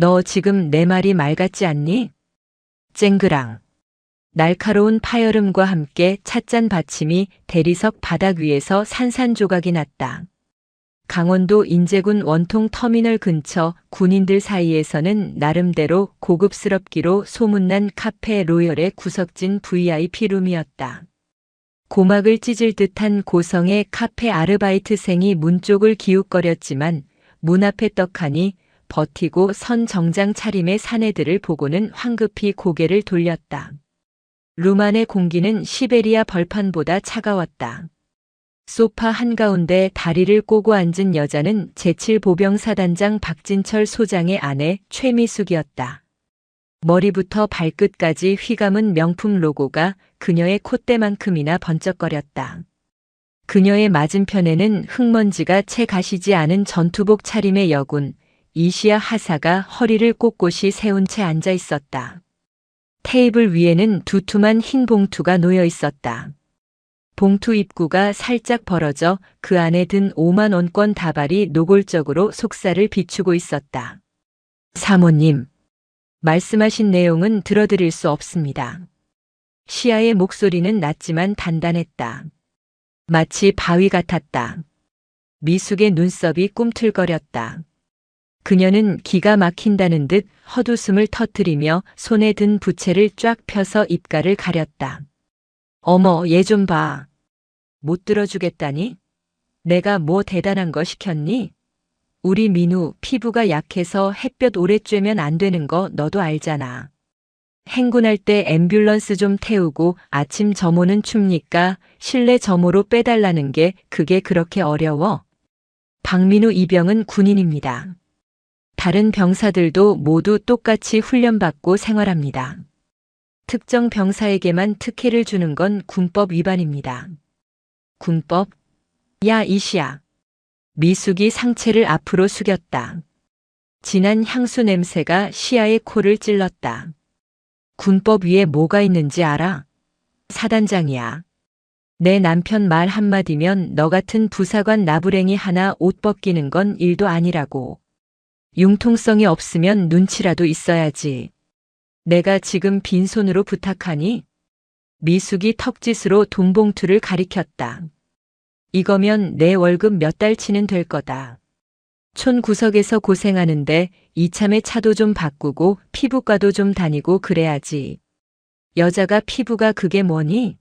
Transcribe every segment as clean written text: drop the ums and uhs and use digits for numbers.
너 지금 내 말이 말 같지 않니? 쨍그랑. 날카로운 파열음과 함께 찻잔 받침이 대리석 바닥 위에서 산산조각이 났다. 강원도 인제군 원통 터미널 근처 군인들 사이에서는 나름대로 고급스럽기로 소문난 카페 로열의 구석진 VIP룸이었다. 고막을 찢을 듯한 고성의 카페 아르바이트생이 문 쪽을 기웃거렸지만 문 앞에 떡하니 버티고 선 정장 차림의 사내들을 보고는 황급히 고개를 돌렸다. 룸 안의 공기는 시베리아 벌판보다 차가웠다. 소파 한가운데 다리를 꼬고 앉은 여자는 제7보병사단장 박진철 소장의 아내 최미숙이었다. 머리부터 발끝까지 휘감은 명품 로고가 그녀의 콧대만큼이나 번쩍거렸다. 그녀의 맞은편에는 흙먼지가 채 가시지 않은 전투복 차림의 여군 이시야 하사가 허리를 꼿꼿이 세운 채 앉아 있었다. 테이블 위에는 두툼한 흰 봉투가 놓여 있었다. 봉투 입구가 살짝 벌어져 그 안에 든 5만 원권 다발이 노골적으로 속살을 비추고 있었다. 사모님, 말씀하신 내용은 들어드릴 수 없습니다. 시아의 목소리는 낮지만 단단했다. 마치 바위 같았다. 미숙의 눈썹이 꿈틀거렸다. 그녀는 기가 막힌다는 듯 헛웃음을 터뜨리며 손에 든 부채를 쫙 펴서 입가를 가렸다. 어머, 얘 좀 봐. 못 들어주겠다니? 내가 뭐 대단한 거 시켰니? 우리 민우 피부가 약해서 햇볕 오래 쬐면 안 되는 거 너도 알잖아. 행군할 때 앰뷸런스 좀 태우고 아침 점호는 춥니까? 실내 점호로 빼달라는 게 그게 그렇게 어려워? 박민우 이병은 군인입니다. 다른 병사들도 모두 똑같이 훈련받고 생활합니다. 특정 병사에게만 특혜를 주는 건 군법 위반입니다. 군법? 야, 이시야. 미숙이 상체를 앞으로 숙였다. 진한 향수 냄새가 시아의 코를 찔렀다. 군법 위에 뭐가 있는지 알아? 사단장이야. 내 남편 말 한마디면 너 같은 부사관 나부랭이 하나 옷 벗기는 건 일도 아니라고. 융통성이 없으면 눈치라도 있어야지. 내가 지금 빈손으로 부탁하니? 미숙이 턱짓으로 돈봉투를 가리켰다. 이거면 내 월급 몇 달치는 될 거다. 촌 구석에서 고생하는데 이참에 차도 좀 바꾸고 피부과도 좀 다니고 그래야지. 여자가 피부가 그게 뭐니?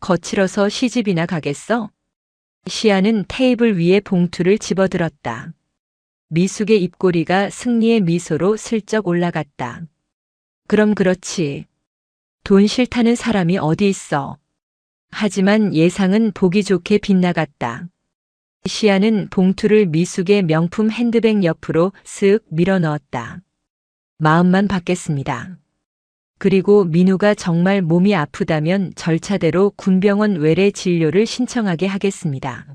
거칠어서 시집이나 가겠어? 시아는 테이블 위에 봉투를 집어들었다. 미숙의 입꼬리가 승리의 미소로 슬쩍 올라갔다. 그럼 그렇지. 돈 싫다는 사람이 어디 있어. 하지만 예상은 보기 좋게 빗나갔다. 시아는 봉투를 미숙의 명품 핸드백 옆으로 쓱 밀어 넣었다. 마음만 받겠습니다. 그리고 민우가 정말 몸이 아프다면 절차대로 군병원 외래 진료를 신청하게 하겠습니다.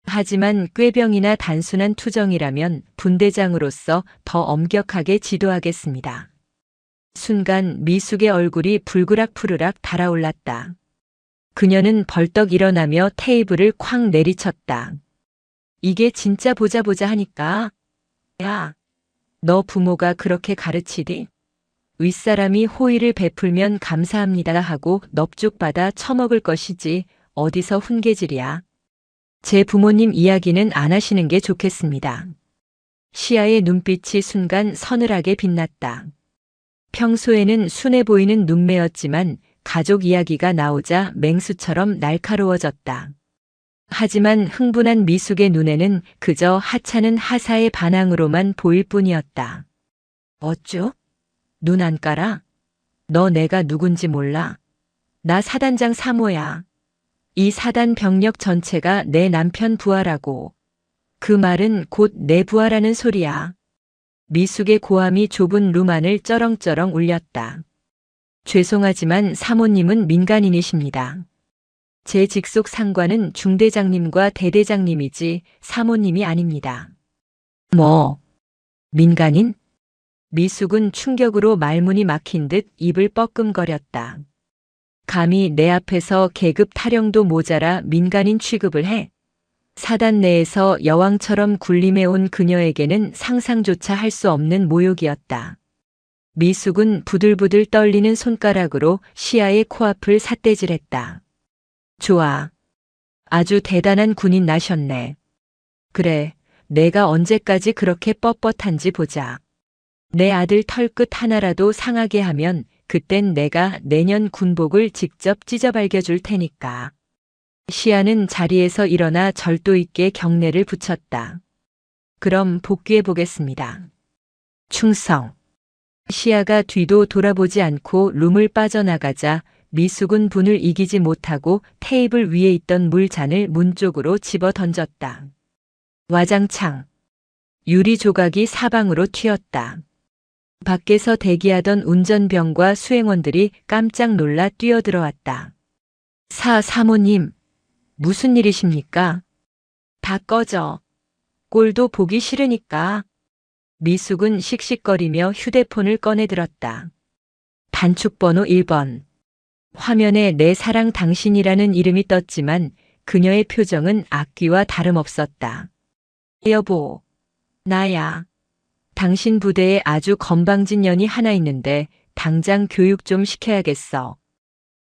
하지만 꾀병이나 단순한 투정이라면 분대장으로서 더 엄격하게 지도하겠습니다. 순간 미숙의 얼굴이 불그락푸르락 달아올랐다. 그녀는 벌떡 일어나며 테이블을 쾅 내리쳤다. 이게 진짜 보자 하니까. 야, 너 부모가 그렇게 가르치디? 윗사람이 호의를 베풀면 감사합니다 하고 넙죽받아 처먹을 것이지 어디서 훈계질이야. 제 부모님 이야기는 안 하시는 게 좋겠습니다. 시아의 눈빛이 순간 서늘하게 빛났다. 평소에는 순해 보이는 눈매였지만 가족 이야기가 나오자 맹수처럼 날카로워졌다. 하지만 흥분한 미숙의 눈에는 그저 하찮은 하사의 반항으로만 보일 뿐이었다. 어쭈? 눈 안 깔아? 너 내가 누군지 몰라? 나 사단장 사모야. 이 사단 병력 전체가 내 남편 부하라고. 그 말은 곧 내 부하라는 소리야. 미숙의 고함이 좁은 룸 안을 쩌렁쩌렁 울렸다. 죄송하지만 사모님은 민간인이십니다. 제 직속 상관은 중대장님과 대대장님이지 사모님이 아닙니다. 뭐? 민간인? 미숙은 충격으로 말문이 막힌 듯 입을 뻐끔거렸다. 감히 내 앞에서 계급 타령도 모자라 민간인 취급을 해? 사단 내에서 여왕처럼 군림해온 그녀에게는 상상조차 할 수 없는 모욕이었다. 미숙은 부들부들 떨리는 손가락으로 시아의 코앞을 삿대질했다. 좋아. 아주 대단한 군인 나셨네. 그래, 내가 언제까지 그렇게 뻣뻣한지 보자. 내 아들 털끝 하나라도 상하게 하면 그땐 내가 내년 군복을 직접 찢어발겨 줄 테니까. 시아는 자리에서 일어나 절도 있게 경례를 붙였다. 그럼 복귀해 보겠습니다. 충성. 시아가 뒤도 돌아보지 않고 룸을 빠져나가자 미숙은 분을 이기지 못하고 테이블 위에 있던 물잔을 문 쪽으로 집어 던졌다. 와장창. 유리 조각이 사방으로 튀었다. 밖에서 대기하던 운전병과 수행원들이 깜짝 놀라 뛰어들어왔다. 사모님, 무슨 일이십니까? 다 꺼져. 꼴도 보기 싫으니까. 미숙은 씩씩거리며 휴대폰을 꺼내들었다. 단축번호 1번. 화면에 내 사랑 당신이라는 이름이 떴지만 그녀의 표정은 악귀와 다름없었다. 여보, 나야. 당신 부대에 아주 건방진 년이 하나 있는데 당장 교육 좀 시켜야겠어.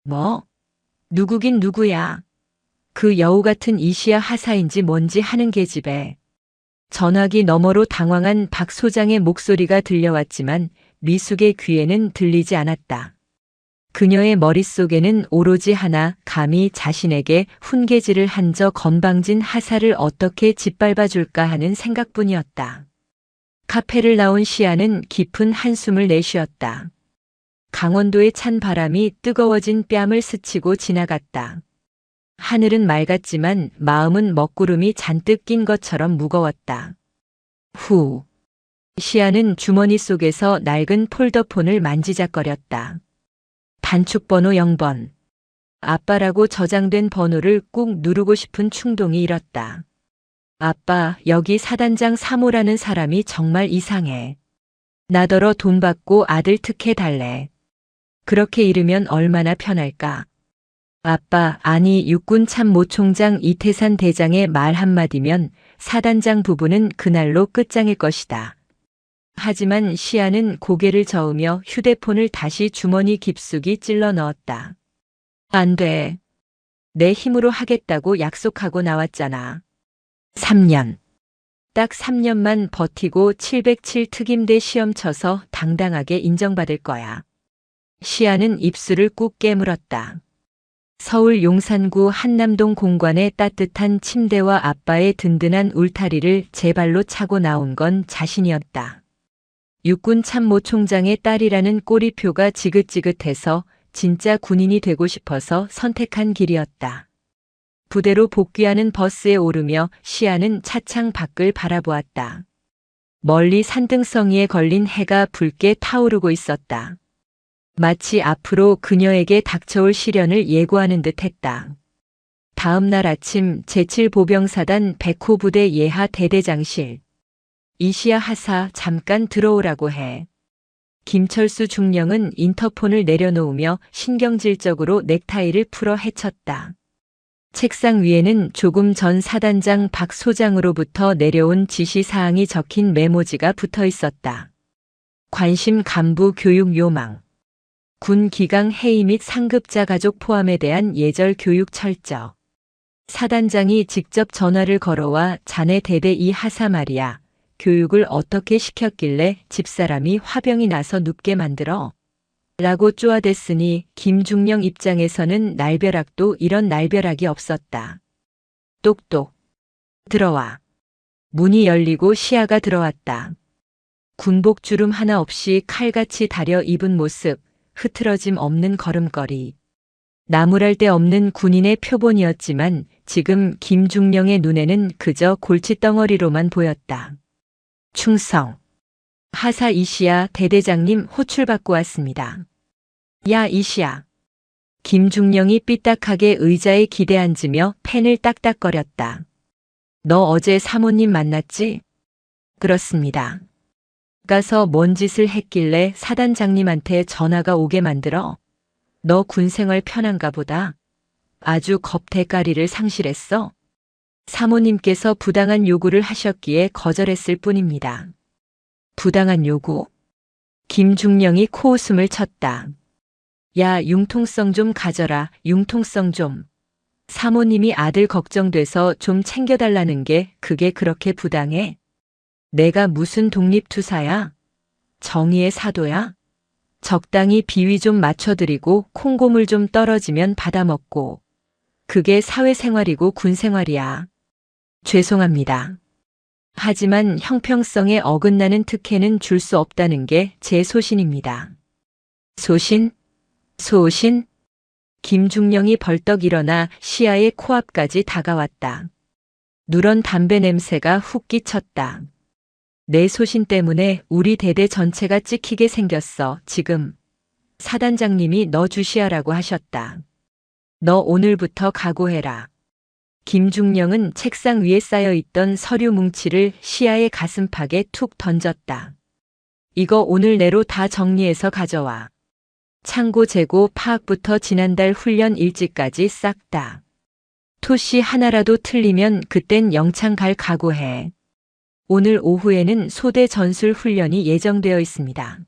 뭐? 누구긴 누구야? 그 여우 같은 이시야 하사인지 뭔지 하는 계집애. 전화기 너머로 당황한 박 소장의 목소리가 들려왔지만 미숙의 귀에는 들리지 않았다. 그녀의 머릿속에는 오로지 하나, 감히 자신에게 훈계질을 한 저 건방진 하사를 어떻게 짓밟아 줄까 하는 생각뿐이었다. 카페를 나온 시아는 깊은 한숨을 내쉬었다. 강원도의 찬 바람이 뜨거워진 뺨을 스치고 지나갔다. 하늘은 맑았지만 마음은 먹구름이 잔뜩 낀 것처럼 무거웠다. 후. 시아는 주머니 속에서 낡은 폴더폰을 만지작거렸다. 단축번호 0번. 아빠라고 저장된 번호를 꾹 누르고 싶은 충동이 일었다. 아빠, 여기 사단장 3호라는 사람이 정말 이상해. 나더러 돈 받고 아들 특혜 달래. 그렇게 이르면 얼마나 편할까? 아빠, 아니 육군 참모총장 이태산 대장의 말 한마디면 사단장 부부는 그날로 끝장일 것이다. 하지만 시아는 고개를 저으며 휴대폰을 다시 주머니 깊숙이 찔러 넣었다. 안 돼. 내 힘으로 하겠다고 약속하고 나왔잖아. 3년. 딱 3년만 버티고 707 특임대 시험 쳐서 당당하게 인정받을 거야. 시아는 입술을 꾹 깨물었다. 서울 용산구 한남동 공관의 따뜻한 침대와 아빠의 든든한 울타리를 제 발로 차고 나온 건 자신이었다. 육군 참모총장의 딸이라는 꼬리표가 지긋지긋해서 진짜 군인이 되고 싶어서 선택한 길이었다. 부대로 복귀하는 버스에 오르며 시아는 차창 밖을 바라보았다. 멀리 산등성이에 걸린 해가 붉게 타오르고 있었다. 마치 앞으로 그녀에게 닥쳐올 시련을 예고하는 듯했다. 다음 날 아침 제7보병사단 100호 부대 예하 대대장실. 이시야 하사 잠깐 들어오라고 해. 김철수 중령은 인터폰을 내려놓으며 신경질적으로 넥타이를 풀어 헤쳤다. 책상 위에는 조금 전 사단장 박 소장으로부터 내려온 지시사항이 적힌 메모지가 붙어 있었다. 관심 간부 교육 요망. 군 기강 해임 및 상급자 가족 포함에 대한 예절 교육 철저. 사단장이 직접 전화를 걸어와 자네 대대 이 하사 말이야. 교육을 어떻게 시켰길래 집사람이 화병이 나서 눕게 만들어? 라고 쪼아댔으니 김중령 입장에서는 날벼락도 이런 날벼락이 없었다. 똑똑. 들어와. 문이 열리고 시아가 들어왔다. 군복 주름 하나 없이 칼같이 다려 입은 모습, 흐트러짐 없는 걸음걸이. 나무랄 데 없는 군인의 표본이었지만 지금 김중령의 눈에는 그저 골칫덩어리로만 보였다. 충성. 하사 이시야 대대장님 호출 받고 왔습니다. 야 이시야. 김중령이 삐딱하게 의자에 기대앉으며 펜을 딱딱거렸다. 너 어제 사모님 만났지? 그렇습니다. 가서 뭔 짓을 했길래 사단장님한테 전화가 오게 만들어? 너 군생활 편한가 보다. 아주 겁대가리를 상실했어? 사모님께서 부당한 요구를 하셨기에 거절했을 뿐입니다. 부당한 요구? 김중령이 코웃음을 쳤다. 야, 융통성 좀 가져라, 융통성 좀. 사모님이 아들 걱정돼서 좀 챙겨달라는 게 그게 그렇게 부당해? 내가 무슨 독립투사야? 정의의 사도야? 적당히 비위 좀 맞춰드리고 콩고물 좀 떨어지면 받아먹고. 그게 사회생활이고 군생활이야. 죄송합니다. 하지만 형평성에 어긋나는 특혜는 줄 수 없다는 게 제 소신입니다. 소신? 소신? 김중령이 벌떡 일어나 시아의 코앞까지 다가왔다. 누런 담배 냄새가 훅 끼쳤다. 내 소신 때문에 우리 대대 전체가 찍히게 생겼어, 지금. 사단장님이 너 주시하라고 하셨다. 너 오늘부터 각오해라. 김중령은 책상 위에 쌓여있던 서류 뭉치를 시아의 가슴팍에 툭 던졌다. 이거 오늘 내로 다 정리해서 가져와. 창고 재고 파악부터 지난달 훈련 일지까지 싹 다. 토시 하나라도 틀리면 그땐 영창 갈 각오해. 오늘 오후에는 소대 전술 훈련이 예정되어 있습니다.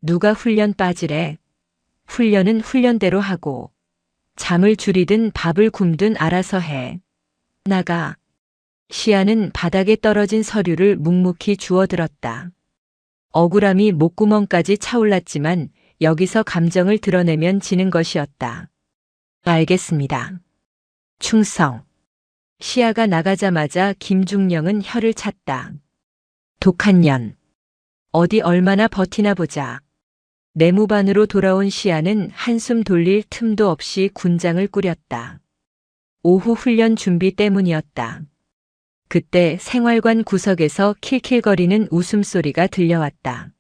누가 훈련 빠지래? 훈련은 훈련대로 하고. 잠을 줄이든 밥을 굶든 알아서 해. 나가. 시아는 바닥에 떨어진 서류를 묵묵히 주워들었다. 억울함이 목구멍까지 차올랐지만 여기서 감정을 드러내면 지는 것이었다. 알겠습니다. 충성. 시아가 나가자마자 김중령은 혀를 찼다. 독한 년. 어디 얼마나 버티나 보자. 내무반으로 돌아온 시아는 한숨 돌릴 틈도 없이 군장을 꾸렸다. 오후 훈련 준비 때문이었다. 그때 생활관 구석에서 킬킬거리는 웃음소리가 들려왔다.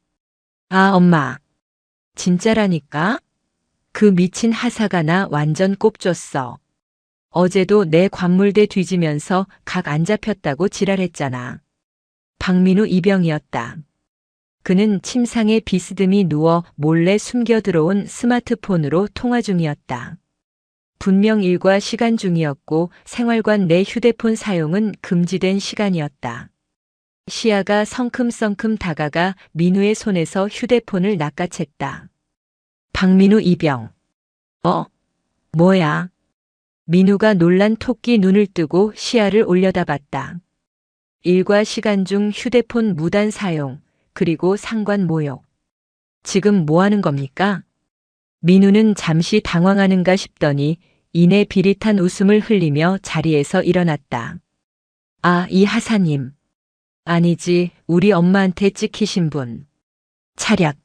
아, 엄마. 진짜라니까? 그 미친 하사가 나 완전 꼽줬어. 어제도 내 관물대 뒤지면서 각 안 잡혔다고 지랄했잖아. 박민우 이병이었다. 그는 침상에 비스듬히 누워 몰래 숨겨 들어온 스마트폰으로 통화 중이었다. 분명 일과 시간 중이었고 생활관 내 휴대폰 사용은 금지된 시간이었다. 시아가 성큼성큼 다가가 민우의 손에서 휴대폰을 낚아챘다. 박민우 이병. 뭐야? 민우가 놀란 토끼 눈을 뜨고 시아를 올려다봤다. 일과 시간 중 휴대폰 무단 사용, 그리고 상관 모욕. 지금 뭐 하는 겁니까? 민우는 잠시 당황하는가 싶더니 이내 비릿한 웃음을 흘리며 자리에서 일어났다. 아, 이 하사님. 아니지, 우리 엄마한테 찍히신 분. 차렷.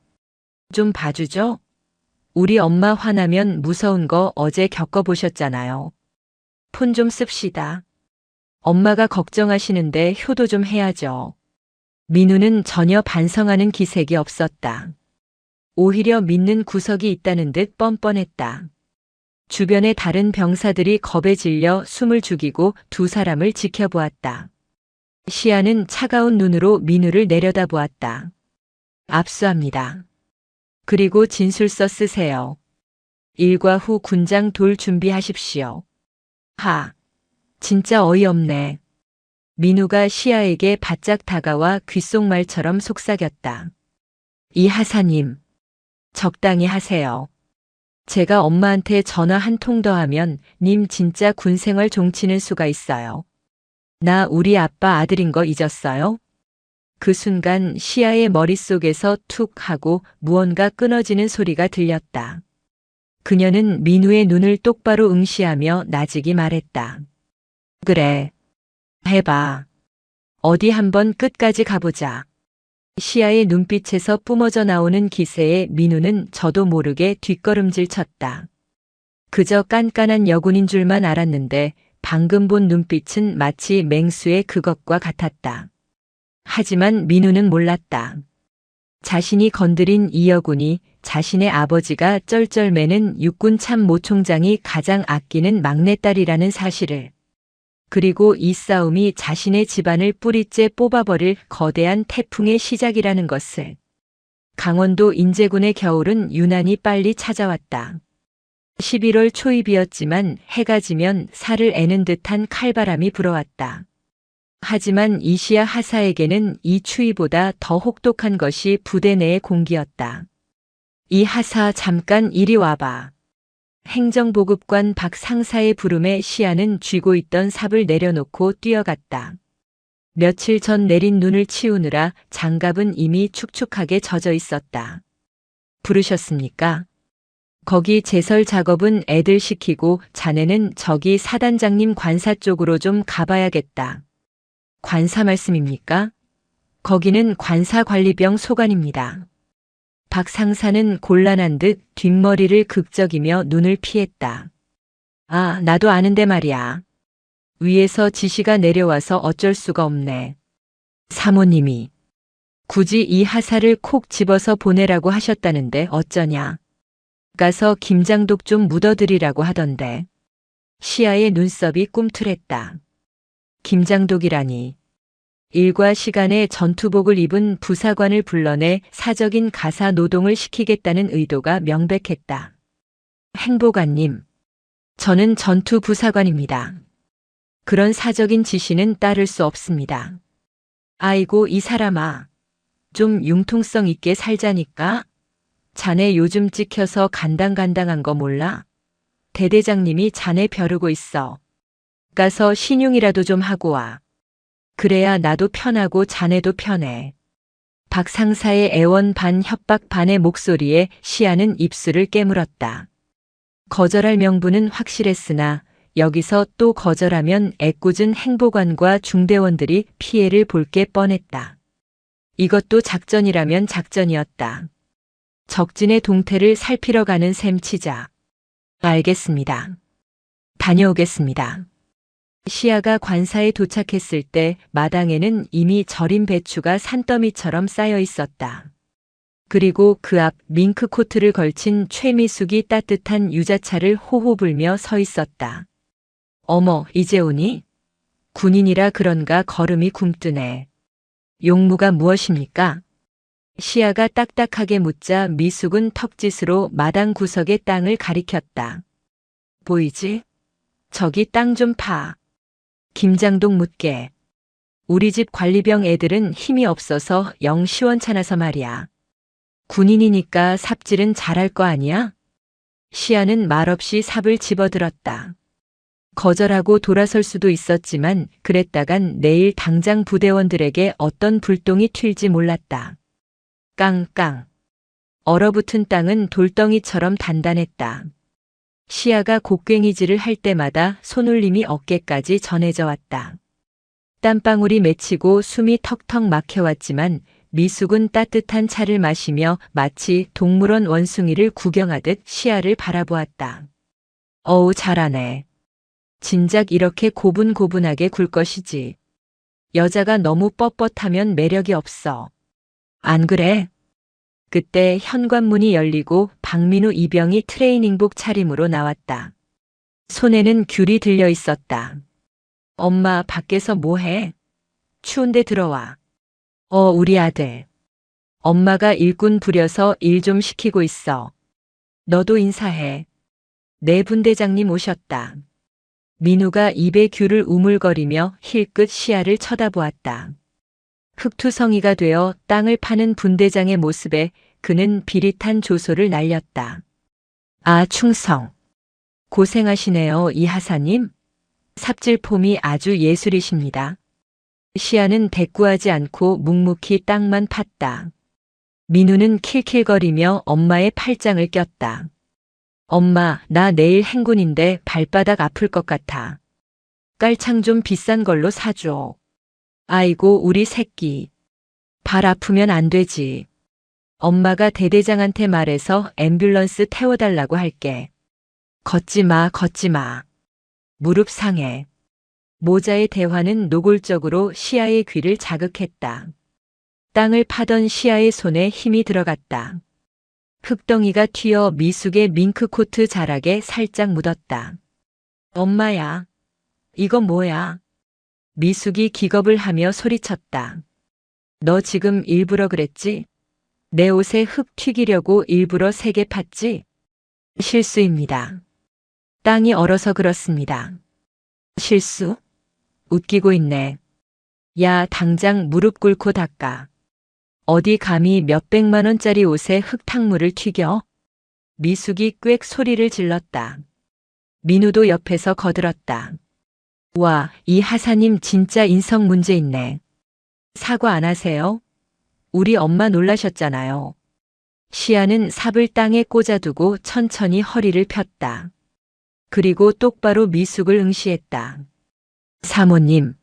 좀 봐주죠? 우리 엄마 화나면 무서운 거 어제 겪어보셨잖아요. 폰 좀 씁시다. 엄마가 걱정하시는데 효도 좀 해야죠. 민우는 전혀 반성하는 기색이 없었다. 오히려 믿는 구석이 있다는 듯 뻔뻔했다. 주변의 다른 병사들이 겁에 질려 숨을 죽이고 두 사람을 지켜보았다. 시아는 차가운 눈으로 민우를 내려다보았다. 압수합니다. 그리고 진술서 쓰세요. 일과 후 군장 돌 준비하십시오. 진짜 어이없네. 민우가 시아에게 바짝 다가와 귓속말처럼 속삭였다. 이 하사님, 적당히 하세요. 제가 엄마한테 전화 한 통 더 하면 님 진짜 군생활 종치는 수가 있어요. 나 우리 아빠 아들인 거 잊었어요? 그 순간 시아의 머릿속에서 툭 하고 무언가 끊어지는 소리가 들렸다. 그녀는 민우의 눈을 똑바로 응시하며 나직이 말했다. 그래. 해봐. 어디 한번 끝까지 가보자. 시아의 눈빛에서 뿜어져 나오는 기세에 민우는 저도 모르게 뒷걸음질 쳤다. 그저 깐깐한 여군인 줄만 알았는데 방금 본 눈빛은 마치 맹수의 그것과 같았다. 하지만 민우는 몰랐다. 자신이 건드린 이 여군이 자신의 아버지가 쩔쩔매는 육군 참모총장이 가장 아끼는 막내딸이라는 사실을. 그리고 이 싸움이 자신의 집안을 뿌리째 뽑아버릴 거대한 태풍의 시작이라는 것을. 강원도 인제군의 겨울은 유난히 빨리 찾아왔다. 11월 초입이었지만 해가 지면 살을 애는 듯한 칼바람이 불어왔다. 하지만 이시야 하사에게는 이 추위보다 더 혹독한 것이 부대 내의 공기였다. 이 하사 잠깐 이리 와봐. 행정보급관 박 상사의 부름에 시아는 쥐고 있던 삽을 내려놓고 뛰어갔다. 며칠 전 내린 눈을 치우느라 장갑은 이미 축축하게 젖어 있었다. 부르셨습니까? 거기 제설 작업은 애들 시키고 자네는 저기 사단장님 관사 쪽으로 좀 가봐야겠다. 관사 말씀입니까? 거기는 관사관리병 소관입니다. 박 상사는 곤란한 듯 뒷머리를 극적이며 눈을 피했다. 아, 나도 아는데 말이야. 위에서 지시가 내려와서 어쩔 수가 없네. 사모님이 굳이 이 하사를 콕 집어서 보내라고 하셨다는데 어쩌냐. 가서 김장독 좀 묻어드리라고 하던데. 시아의 눈썹이 꿈틀했다. 김장독이라니. 일과 시간에 전투복을 입은 부사관을 불러내 사적인 가사 노동을 시키겠다는 의도가 명백했다. 행보관님, 저는 전투부사관입니다. 그런 사적인 지시는 따를 수 없습니다. 아이고 이 사람아, 좀 융통성 있게 살자니까. 자네 요즘 찍혀서 간당간당한 거 몰라? 대대장님이 자네 벼르고 있어. 가서 신용이라도 좀 하고 와. 그래야 나도 편하고 자네도 편해. 박 상사의 애원 반 협박 반의 목소리에 시아는 입술을 깨물었다. 거절할 명분은 확실했으나 여기서 또 거절하면 애꿎은 행보관과 중대원들이 피해를 볼 게 뻔했다. 이것도 작전이라면 작전이었다. 적진의 동태를 살피러 가는 셈 치자. 알겠습니다. 다녀오겠습니다. 시아가 관사에 도착했을 때 마당에는 이미 절인 배추가 산더미처럼 쌓여 있었다. 그리고 그 앞 밍크 코트를 걸친 최미숙이 따뜻한 유자차를 호호 불며 서 있었다. 어머, 이제 오니? 군인이라 그런가 걸음이 굼뜨네. 용무가 무엇입니까? 시아가 딱딱하게 묻자 미숙은 턱짓으로 마당 구석의 땅을 가리켰다. 보이지? 저기 땅 좀 파. 김장독 묻게. 우리 집 관리병 애들은 힘이 없어서 영 시원찮아서 말이야. 군인이니까 삽질은 잘할 거 아니야? 시아는 말없이 삽을 집어들었다. 거절하고 돌아설 수도 있었지만 그랬다간 내일 당장 부대원들에게 어떤 불똥이 튈지 몰랐다. 깡깡. 얼어붙은 땅은 돌덩이처럼 단단했다. 시아가 곡괭이질을 할 때마다 손울림이 어깨까지 전해져 왔다. 땀방울이 맺히고 숨이 턱턱 막혀왔지만 미숙은 따뜻한 차를 마시며 마치 동물원 원숭이를 구경하듯 시아를 바라보았다. 어우 잘하네. 진작 이렇게 고분고분하게 굴 것이지. 여자가 너무 뻣뻣하면 매력이 없어. 안 그래? 그때 현관문이 열리고 박민우 이병이 트레이닝복 차림으로 나왔다. 손에는 귤이 들려 있었다. 엄마 밖에서 뭐해? 추운데 들어와. 우리 아들. 엄마가 일꾼 부려서 일 좀 시키고 있어. 너도 인사해. 내 분대장님 오셨다. 민우가 입에 귤을 우물거리며 힐끗 시아를 쳐다보았다. 흑투성이가 되어 땅을 파는 분대장의 모습에 그는 비릿한 조소를 날렸다. 아, 충성. 고생하시네요, 이 하사님. 삽질폼이 아주 예술이십니다. 시아는 대꾸하지 않고 묵묵히 땅만 팠다. 민우는 킬킬거리며 엄마의 팔짱을 꼈다. 엄마, 나 내일 행군인데 발바닥 아플 것 같아. 깔창 좀 비싼 걸로 사줘. 아이고, 우리 새끼. 발 아프면 안 되지. 엄마가 대대장한테 말해서 앰뷸런스 태워달라고 할게. 걷지 마, 걷지 마. 무릎 상해. 모자의 대화는 노골적으로 시아의 귀를 자극했다. 땅을 파던 시아의 손에 힘이 들어갔다. 흙덩이가 튀어 미숙의 밍크코트 자락에 살짝 묻었다. 엄마야, 이거 뭐야? 미숙이 기겁을 하며 소리쳤다. 너 지금 일부러 그랬지? 내 옷에 흙 튀기려고 일부러 세게 팠지? 실수입니다. 땅이 얼어서 그렇습니다. 실수? 웃기고 있네. 야, 당장 무릎 꿇고 닦아. 어디 감히 몇백만 원짜리 옷에 흙탕물을 튀겨? 미숙이 꽥 소리를 질렀다. 민우도 옆에서 거들었다. 와, 이 하사님 진짜 인성 문제 있네. 사과 안 하세요? 우리 엄마 놀라셨잖아요. 시아는 삽을 땅에 꽂아두고 천천히 허리를 폈다. 그리고 똑바로 미숙을 응시했다. 사모님,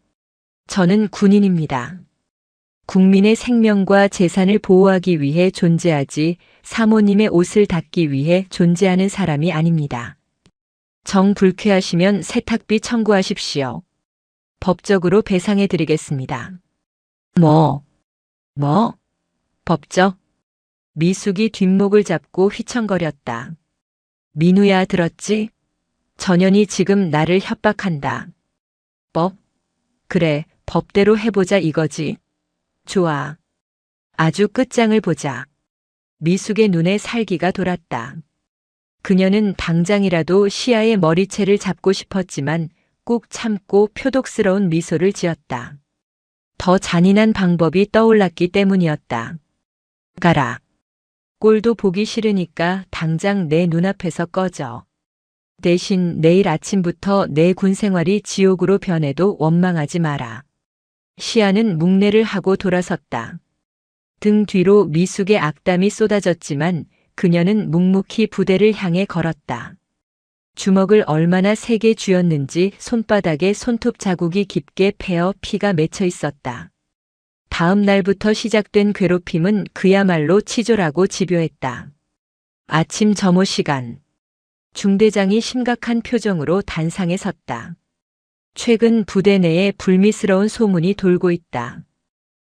저는 군인입니다. 국민의 생명과 재산을 보호하기 위해 존재하지 사모님의 옷을 닦기 위해 존재하는 사람이 아닙니다. 정 불쾌하시면 세탁비 청구하십시오. 법적으로 배상해 드리겠습니다. 뭐? 법적? 미숙이 뒷목을 잡고 휘청거렸다. 민우야, 들었지? 전현이 지금 나를 협박한다. 법? 그래, 법대로 해보자 이거지. 좋아. 아주 끝장을 보자. 미숙의 눈에 살기가 돌았다. 그녀는 당장이라도 시아의 머리채를 잡고 싶었지만 꾹 참고 표독스러운 미소를 지었다. 더 잔인한 방법이 떠올랐기 때문이었다. 가라. 꼴도 보기 싫으니까 당장 내 눈앞에서 꺼져. 대신 내일 아침부터 내 군 생활이 지옥으로 변해도 원망하지 마라. 시아는 묵내를 하고 돌아섰다. 등 뒤로 미숙의 악담이 쏟아졌지만 그녀는 묵묵히 부대를 향해 걸었다. 주먹을 얼마나 세게 쥐었는지 손바닥에 손톱 자국이 깊게 패어 피가 맺혀 있었다. 다음 날부터 시작된 괴롭힘은 그야말로 치졸하고 집요했다. 아침 점호 시간. 중대장이 심각한 표정으로 단상에 섰다. 최근 부대 내에 불미스러운 소문이 돌고 있다.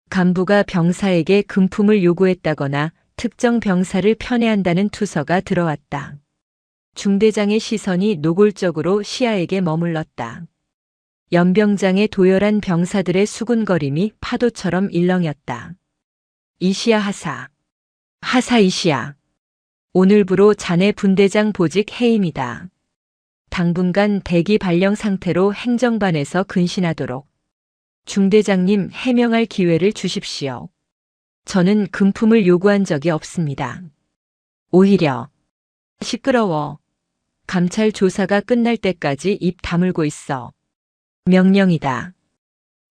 간부가 병사에게 금품을 요구했다거나 특정 병사를 편애한다는 투서가 들어왔다. 중대장의 시선이 노골적으로 시아에게 머물렀다. 연병장의 도열한 병사들의 수군거림이 파도처럼 일렁였다. 이시야 하사. 하사 이시야. 오늘부로 자네 분대장 보직 해임이다. 당분간 대기 발령 상태로 행정반에서 근신하도록. 중대장님 해명할 기회를 주십시오. 저는 금품을 요구한 적이 없습니다. 오히려. 시끄러워. 감찰 조사가 끝날 때까지 입 다물고 있어. 명령이다.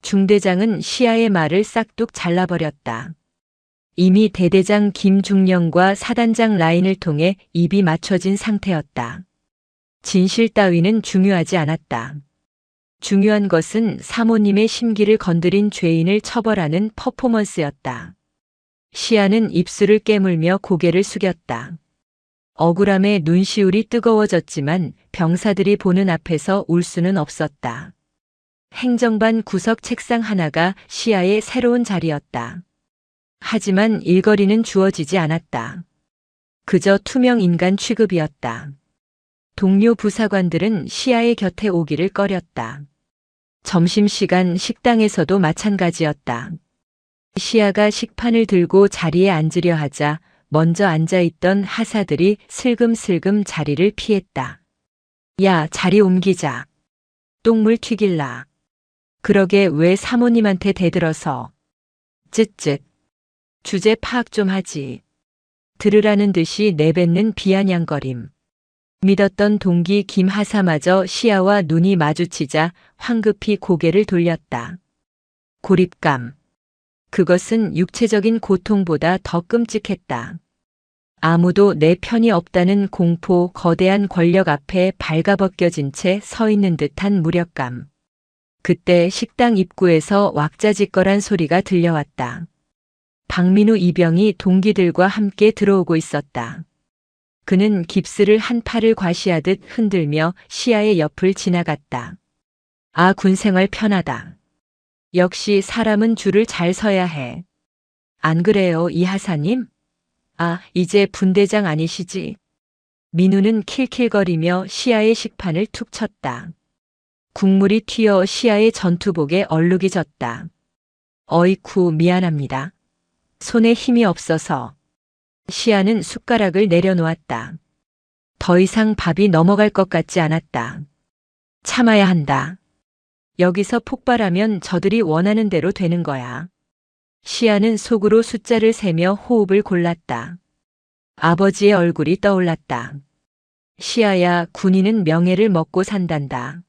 중대장은 시아의 말을 싹둑 잘라버렸다. 이미 대대장 김중령과 사단장 라인을 통해 입이 맞춰진 상태였다. 진실 따위는 중요하지 않았다. 중요한 것은 사모님의 심기를 건드린 죄인을 처벌하는 퍼포먼스였다. 시아는 입술을 깨물며 고개를 숙였다. 억울함에 눈시울이 뜨거워졌지만 병사들이 보는 앞에서 울 수는 없었다. 행정반 구석 책상 하나가 시아의 새로운 자리였다. 하지만 일거리는 주어지지 않았다. 그저 투명 인간 취급이었다. 동료 부사관들은 시아의 곁에 오기를 꺼렸다. 점심시간 식당에서도 마찬가지였다. 시아가 식판을 들고 자리에 앉으려 하자 먼저 앉아있던 하사들이 슬금슬금 자리를 피했다. 야, 자리 옮기자. 똥물 튀길라. 그러게 왜 사모님한테 대들어서. 쯧쯧. 주제 파악 좀 하지. 들으라는 듯이 내뱉는 비아냥거림. 믿었던 동기 김하사마저 시아와 눈이 마주치자 황급히 고개를 돌렸다. 고립감. 그것은 육체적인 고통보다 더 끔찍했다. 아무도 내 편이 없다는 공포, 거대한 권력 앞에 발가벗겨진 채 서 있는 듯한 무력감. 그때 식당 입구에서 왁자지껄한 소리가 들려왔다. 박민우 이병이 동기들과 함께 들어오고 있었다. 그는 깁스를 한 팔을 과시하듯 흔들며 시아의 옆을 지나갔다. 아, 군생활 편하다. 역시 사람은 줄을 잘 서야 해. 안 그래요, 이 하사님? 아, 이제 분대장 아니시지? 민우는 킬킬거리며 시아의 식판을 툭 쳤다. 국물이 튀어 시아의 전투복에 얼룩이 졌다. 어이쿠, 미안합니다. 손에 힘이 없어서. 시아는 숟가락을 내려놓았다. 더 이상 밥이 넘어갈 것 같지 않았다. 참아야 한다. 여기서 폭발하면 저들이 원하는 대로 되는 거야. 시아는 속으로 숫자를 세며 호흡을 골랐다. 아버지의 얼굴이 떠올랐다. 시아야, 군인은 명예를 먹고 산단다.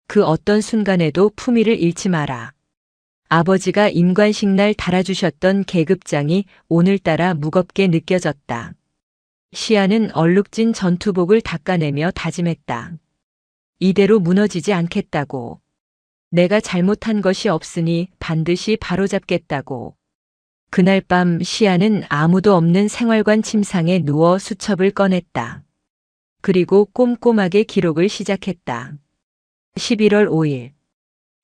그 어떤 순간에도 품위를 잃지 마라. 아버지가 임관식 날 달아주셨던 계급장이 오늘따라 무겁게 느껴졌다. 시아는 얼룩진 전투복을 닦아내며 다짐했다. 이대로 무너지지 않겠다고. 내가 잘못한 것이 없으니 반드시 바로잡겠다고. 그날 밤 시아는 아무도 없는 생활관 침상에 누워 수첩을 꺼냈다. 그리고 꼼꼼하게 기록을 시작했다. 11월 5일.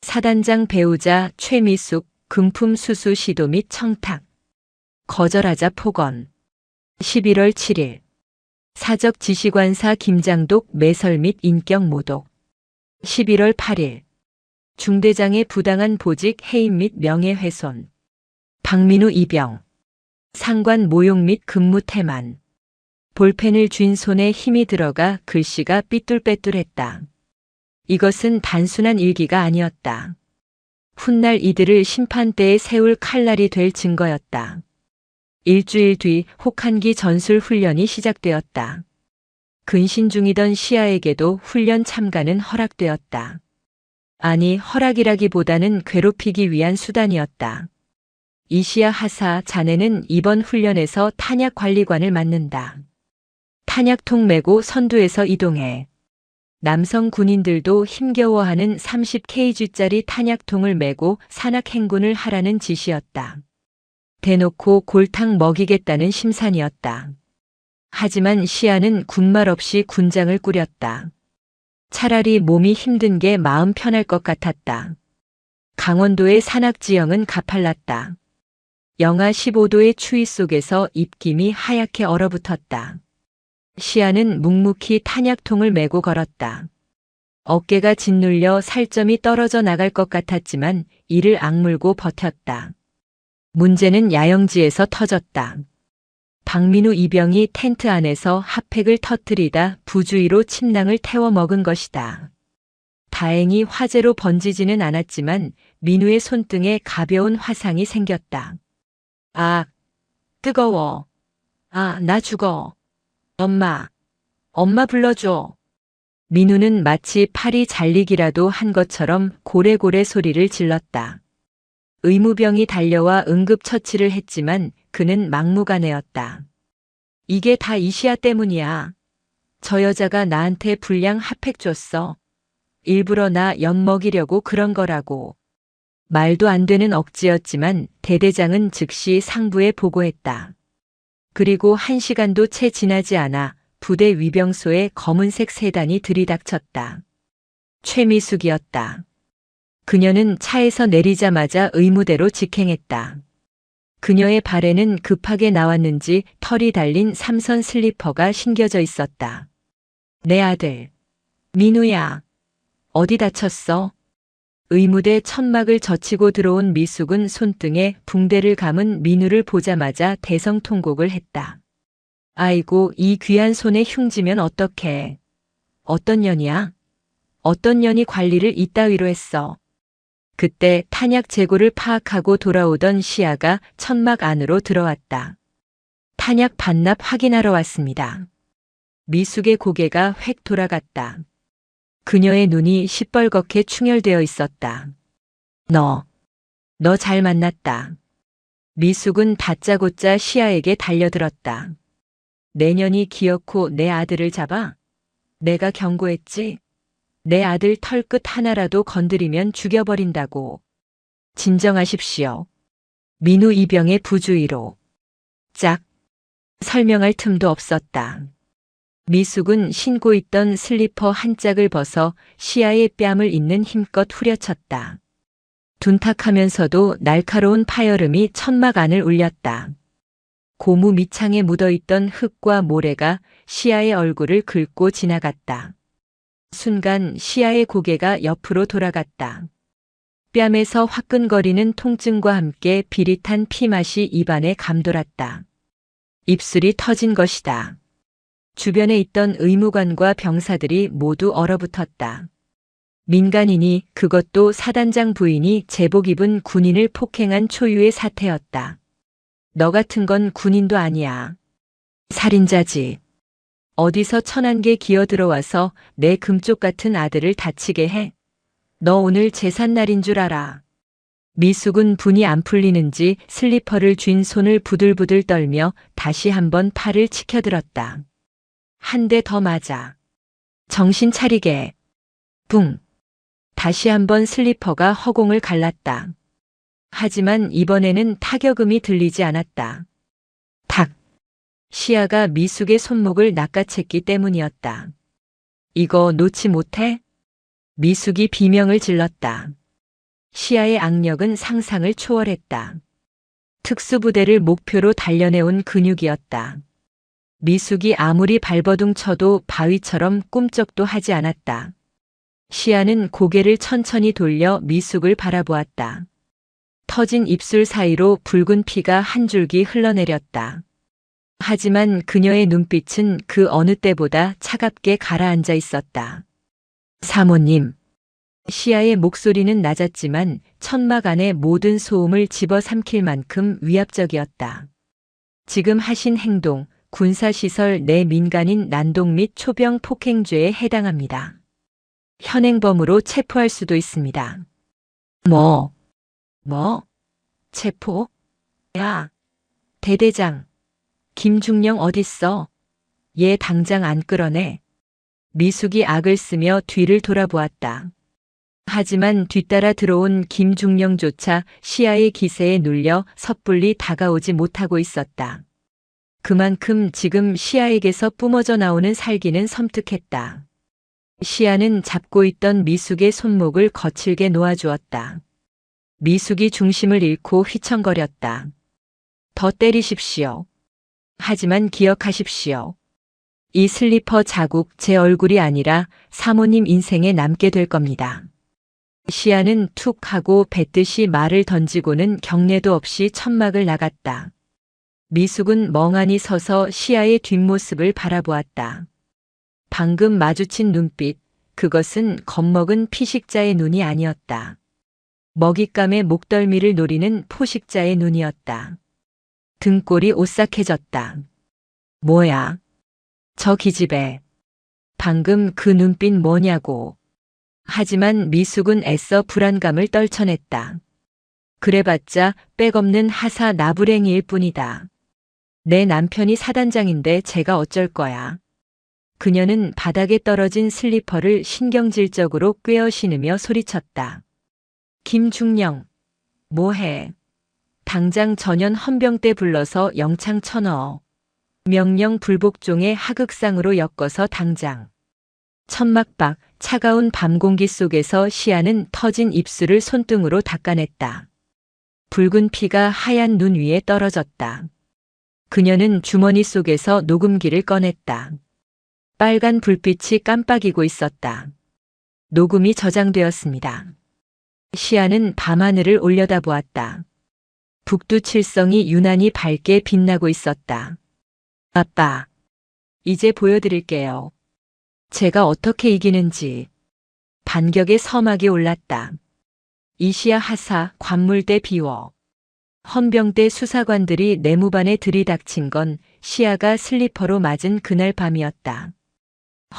사단장 배우자 최미숙 금품 수수 시도 및 청탁. 거절하자 폭언. 11월 7일. 사적 지시관사 김장독 매설 및 인격 모독. 11월 8일. 중대장의 부당한 보직 해임 및 명예훼손. 박민우 입영. 상관 모욕 및 근무 태만. 볼펜을 쥔 손에 힘이 들어가 글씨가 삐뚤빼뚤했다. 이것은 단순한 일기가 아니었다. 훗날 이들을 심판대에 세울 칼날이 될 증거였다. 일주일 뒤 혹한기 전술 훈련이 시작되었다. 근신 중이던 시아에게도 훈련 참가는 허락되었다. 아니, 허락이라기보다는 괴롭히기 위한 수단이었다. 이시야 하사, 자네는 이번 훈련에서 탄약 관리관을 맡는다. 탄약통 메고 선두에서 이동해. 남성 군인들도 힘겨워하는 30kg짜리 탄약통을 메고 산악행군을 하라는 지시였다. 대놓고 골탕 먹이겠다는 심산이었다. 하지만 시아는 군말 없이 군장을 꾸렸다. 차라리 몸이 힘든 게 마음 편할 것 같았다. 강원도의 산악지형은 가팔랐다. 영하 15도의 추위 속에서 입김이 하얗게 얼어붙었다. 시아는 묵묵히 탄약통을 메고 걸었다. 어깨가 짓눌려 살점이 떨어져 나갈 것 같았지만 이를 악물고 버텼다. 문제는 야영지에서 터졌다. 박민우 이병이 텐트 안에서 핫팩을 터뜨리다 부주의로 침낭을 태워 먹은 것이다. 다행히 화재로 번지지는 않았지만 민우의 손등에 가벼운 화상이 생겼다. 아, 뜨거워. 아, 나 죽어. 엄마 불러줘. 민우는 마치 팔이 잘리기라도 한 것처럼 고래고래 소리를 질렀다. 의무병이 달려와 응급처치를 했지만 그는 막무가내였다. 이게 다 이시야 때문이야. 저 여자가 나한테 불량 핫팩 줬어. 일부러 나 엿먹이려고 그런 거라고. 말도 안 되는 억지였지만 대대장은 즉시 상부에 보고했다. 그리고 1시간도 채 지나지 않아 부대 위병소에 검은색 세단이 들이닥쳤다. 최미숙이었다. 그녀는 차에서 내리자마자 의무대로 직행했다. 그녀의 발에는 급하게 나왔는지 털이 달린 삼선 슬리퍼가 신겨져 있었다. 내 아들, 민우야. 어디 다쳤어? 의무대 천막을 젖히고 들어온 미숙은 손등에 붕대를 감은 민우를 보자마자 대성통곡을 했다. 아이고, 이 귀한 손에 흉지면 어떡해. 어떤 년이야? 어떤 년이 관리를 이따위로 했어. 그때 탄약 재고를 파악하고 돌아오던 시아가 천막 안으로 들어왔다. 탄약 반납 확인하러 왔습니다. 미숙의 고개가 획 돌아갔다. 그녀의 눈이 시뻘겋게 충혈되어 있었다. 너 잘 만났다. 미숙은 다짜고짜 시아에게 달려들었다. 내년이 기어코 내 아들을 잡아? 내가 경고했지? 내 아들 털끝 하나라도 건드리면 죽여버린다고. 진정하십시오. 민우 이병의 부주의로. 짝. 설명할 틈도 없었다. 미숙은 신고 있던 슬리퍼 한 짝을 벗어 시아의 뺨을 잇는 힘껏 후려쳤다. 둔탁하면서도 날카로운 파열음이 천막 안을 울렸다. 고무 밑창에 묻어있던 흙과 모래가 시아의 얼굴을 긁고 지나갔다. 순간 시아의 고개가 옆으로 돌아갔다. 뺨에서 화끈거리는 통증과 함께 비릿한 피맛이 입안에 감돌았다. 입술이 터진 것이다. 주변에 있던 의무관과 병사들이 모두 얼어붙었다. 민간인이, 그것도 사단장 부인이 제복 입은 군인을 폭행한 초유의 사태였다. 너 같은 건 군인도 아니야. 살인자지. 어디서 1001개 기어 들어와서 내 금쪽 같은 아들을 다치게 해. 너 오늘 제삿날인 줄 알아. 미숙은 분이 안 풀리는지 슬리퍼를 쥔 손을 부들부들 떨며 다시 한번 팔을 치켜들었다. 한 대 더 맞아. 정신 차리게. 붕. 다시 한번 슬리퍼가 허공을 갈랐다. 하지만 이번에는 타격음이 들리지 않았다. 탁. 시아가 미숙의 손목을 낚아챘기 때문이었다. 이거 놓지 못해? 미숙이 비명을 질렀다. 시아의 악력은 상상을 초월했다. 특수부대를 목표로 단련해온 근육이었다. 미숙이 아무리 발버둥 쳐도 바위처럼 꿈쩍도 하지 않았다. 시아는 고개를 천천히 돌려 미숙을 바라보았다. 터진 입술 사이로 붉은 피가 한 줄기 흘러내렸다. 하지만 그녀의 눈빛은 그 어느 때보다 차갑게 가라앉아 있었다. 사모님. 시아의 목소리는 낮았지만 천막 안의 모든 소음을 집어삼킬 만큼 위압적이었다. 지금 하신 행동, 군사시설 내 민간인 난동 및 초병 폭행죄에 해당합니다. 현행범으로 체포할 수도 있습니다. 뭐? 체포? 야, 대대장. 김중령 어딨어? 얘 당장 안 끌어내. 미숙이 악을 쓰며 뒤를 돌아보았다. 하지만 뒤따라 들어온 김중령조차 시아의 기세에 눌려 섣불리 다가오지 못하고 있었다. 그만큼 지금 시아에게서 뿜어져 나오는 살기는 섬뜩했다. 시아는 잡고 있던 미숙의 손목을 거칠게 놓아주었다. 미숙이 중심을 잃고 휘청거렸다. 더 때리십시오. 하지만 기억하십시오. 이 슬리퍼 자국 제 얼굴이 아니라 사모님 인생에 남게 될 겁니다. 시아는 툭 하고 뱉듯이 말을 던지고는 경례도 없이 천막을 나갔다. 미숙은 멍하니 서서 시아의 뒷모습을 바라보았다. 방금 마주친 눈빛, 그것은 겁먹은 피식자의 눈이 아니었다. 먹잇감의 목덜미를 노리는 포식자의 눈이었다. 등골이 오싹해졌다. 뭐야? 저 기집애. 방금 그 눈빛 뭐냐고. 하지만 미숙은 애써 불안감을 떨쳐냈다. 그래봤자 백없는 하사 나부랭이일 뿐이다. 내 남편이 사단장인데 제가 어쩔 거야. 그녀는 바닥에 떨어진 슬리퍼를 신경질적으로 꿰어 신으며 소리쳤다. 김중령, 뭐해? 당장 전현 헌병대 불러서 영창 쳐넣어. 명령 불복종의 하극상으로 엮어서 당장. 천막 밖 차가운 밤 공기 속에서 시아는 터진 입술을 손등으로 닦아냈다. 붉은 피가 하얀 눈 위에 떨어졌다. 그녀는 주머니 속에서 녹음기를 꺼냈다. 빨간 불빛이 깜빡이고 있었다. 녹음이 저장되었습니다. 시아는 밤하늘을 올려다보았다. 북두칠성이 유난히 밝게 빛나고 있었다. 아빠, 이제 보여드릴게요. 제가 어떻게 이기는지. 반격의 서막이 올랐다. 이시야 하사 관물대 비워. 헌병대 수사관들이 내무반에 들이닥친 건 시아가 슬리퍼로 맞은 그날 밤이었다.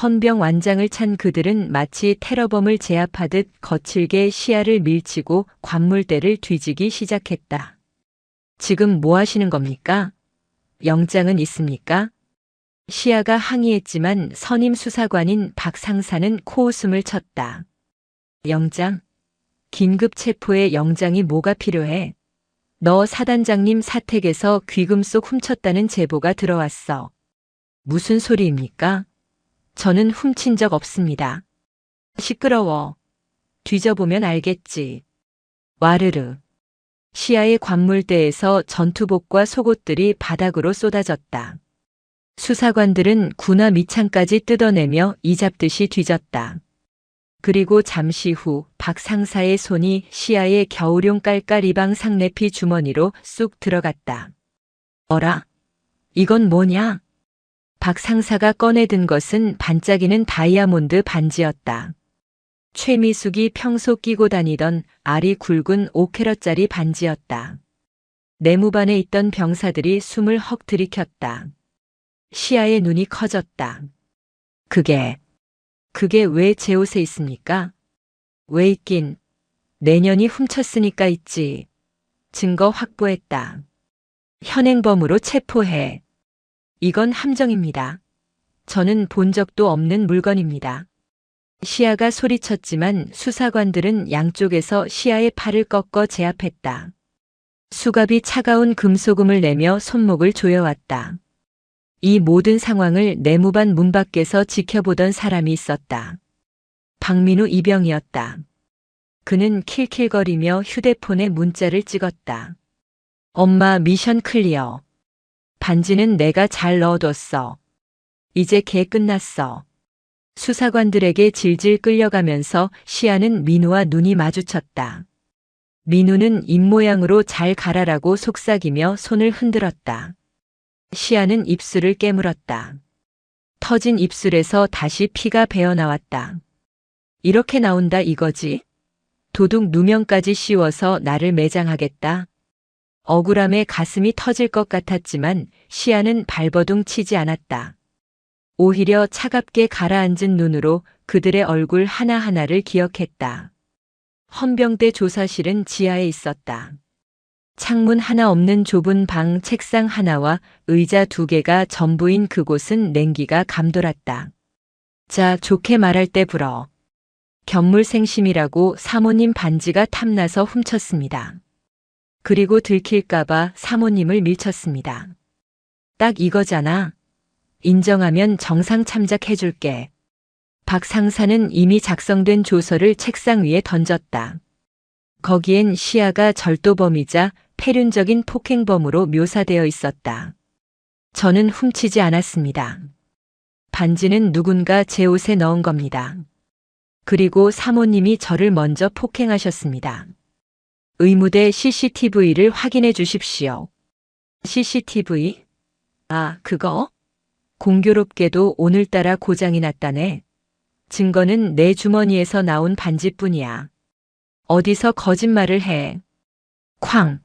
헌병 완장을 찬 그들은 마치 테러범을 제압하듯 거칠게 시아를 밀치고 관물대를 뒤지기 시작했다. 지금 뭐 하시는 겁니까? 영장은 있습니까? 시아가 항의했지만 선임 수사관인 박 상사는 코웃음을 쳤다. 영장? 긴급 체포에 영장이 뭐가 필요해? 너 사단장님 사택에서 귀금속 훔쳤다는 제보가 들어왔어. 무슨 소리입니까? 저는 훔친 적 없습니다. 시끄러워. 뒤져보면 알겠지. 와르르. 시아의 관물대에서 전투복과 속옷들이 바닥으로 쏟아졌다. 수사관들은 구나 밑창까지 뜯어내며 이잡듯이 뒤졌다. 그리고 잠시 후 박 상사의 손이 시아의 겨울용 깔깔 이방 상내피 주머니로 쑥 들어갔다. 어라? 이건 뭐냐? 박 상사가 꺼내든 것은 반짝이는 다이아몬드 반지였다. 최미숙이 평소 끼고 다니던 알이 굵은 5캐럿짜리 반지였다. 내무반에 있던 병사들이 숨을 헉 들이켰다. 시아의 눈이 커졌다. 그게 왜 제 옷에 있습니까? 왜 있긴. 내년이 훔쳤으니까 있지. 증거 확보했다. 현행범으로 체포해. 이건 함정입니다. 저는 본 적도 없는 물건입니다. 시아가 소리쳤지만 수사관들은 양쪽에서 시아의 팔을 꺾어 제압했다. 수갑이 차가운 금소금을 내며 손목을 조여왔다. 이 모든 상황을 내무반 문 밖에서 지켜보던 사람이 있었다. 박민우 이병이었다. 그는 킬킬거리며 휴대폰에 문자를 찍었다. 엄마 미션 클리어. 반지는 내가 잘 넣어뒀어. 이제 개 끝났어. 수사관들에게 질질 끌려가면서 시아는 민우와 눈이 마주쳤다. 민우는 입모양으로 잘 가라라고 속삭이며 손을 흔들었다. 시아는 입술을 깨물었다. 터진 입술에서 다시 피가 배어나왔다. 이렇게 나온다 이거지? 도둑 누명까지 씌워서 나를 매장하겠다. 억울함에 가슴이 터질 것 같았지만 시아는 발버둥 치지 않았다. 오히려 차갑게 가라앉은 눈으로 그들의 얼굴 하나하나를 기억했다. 헌병대 조사실은 지하에 있었다. 창문 하나 없는 좁은 방 책상 하나와 의자 2개가 전부인 그곳은 냉기가 감돌았다. 자, 좋게 말할 때 불어. 견물생심이라고 사모님 반지가 탐나서 훔쳤습니다. 그리고 들킬까봐 사모님을 밀쳤습니다. 딱 이거잖아. 인정하면 정상 참작해줄게. 박 상사는 이미 작성된 조서를 책상 위에 던졌다. 거기엔 시아가 절도범이자 폐륜적인 폭행범으로 묘사되어 있었다. 저는 훔치지 않았습니다. 반지는 누군가 제 옷에 넣은 겁니다. 그리고 사모님이 저를 먼저 폭행하셨습니다. 의무대 CCTV를 확인해 주십시오. CCTV? 아, 그거? 공교롭게도 오늘따라 고장이 났다네. 증거는 내 주머니에서 나온 반지뿐이야. 어디서 거짓말을 해. 쾅.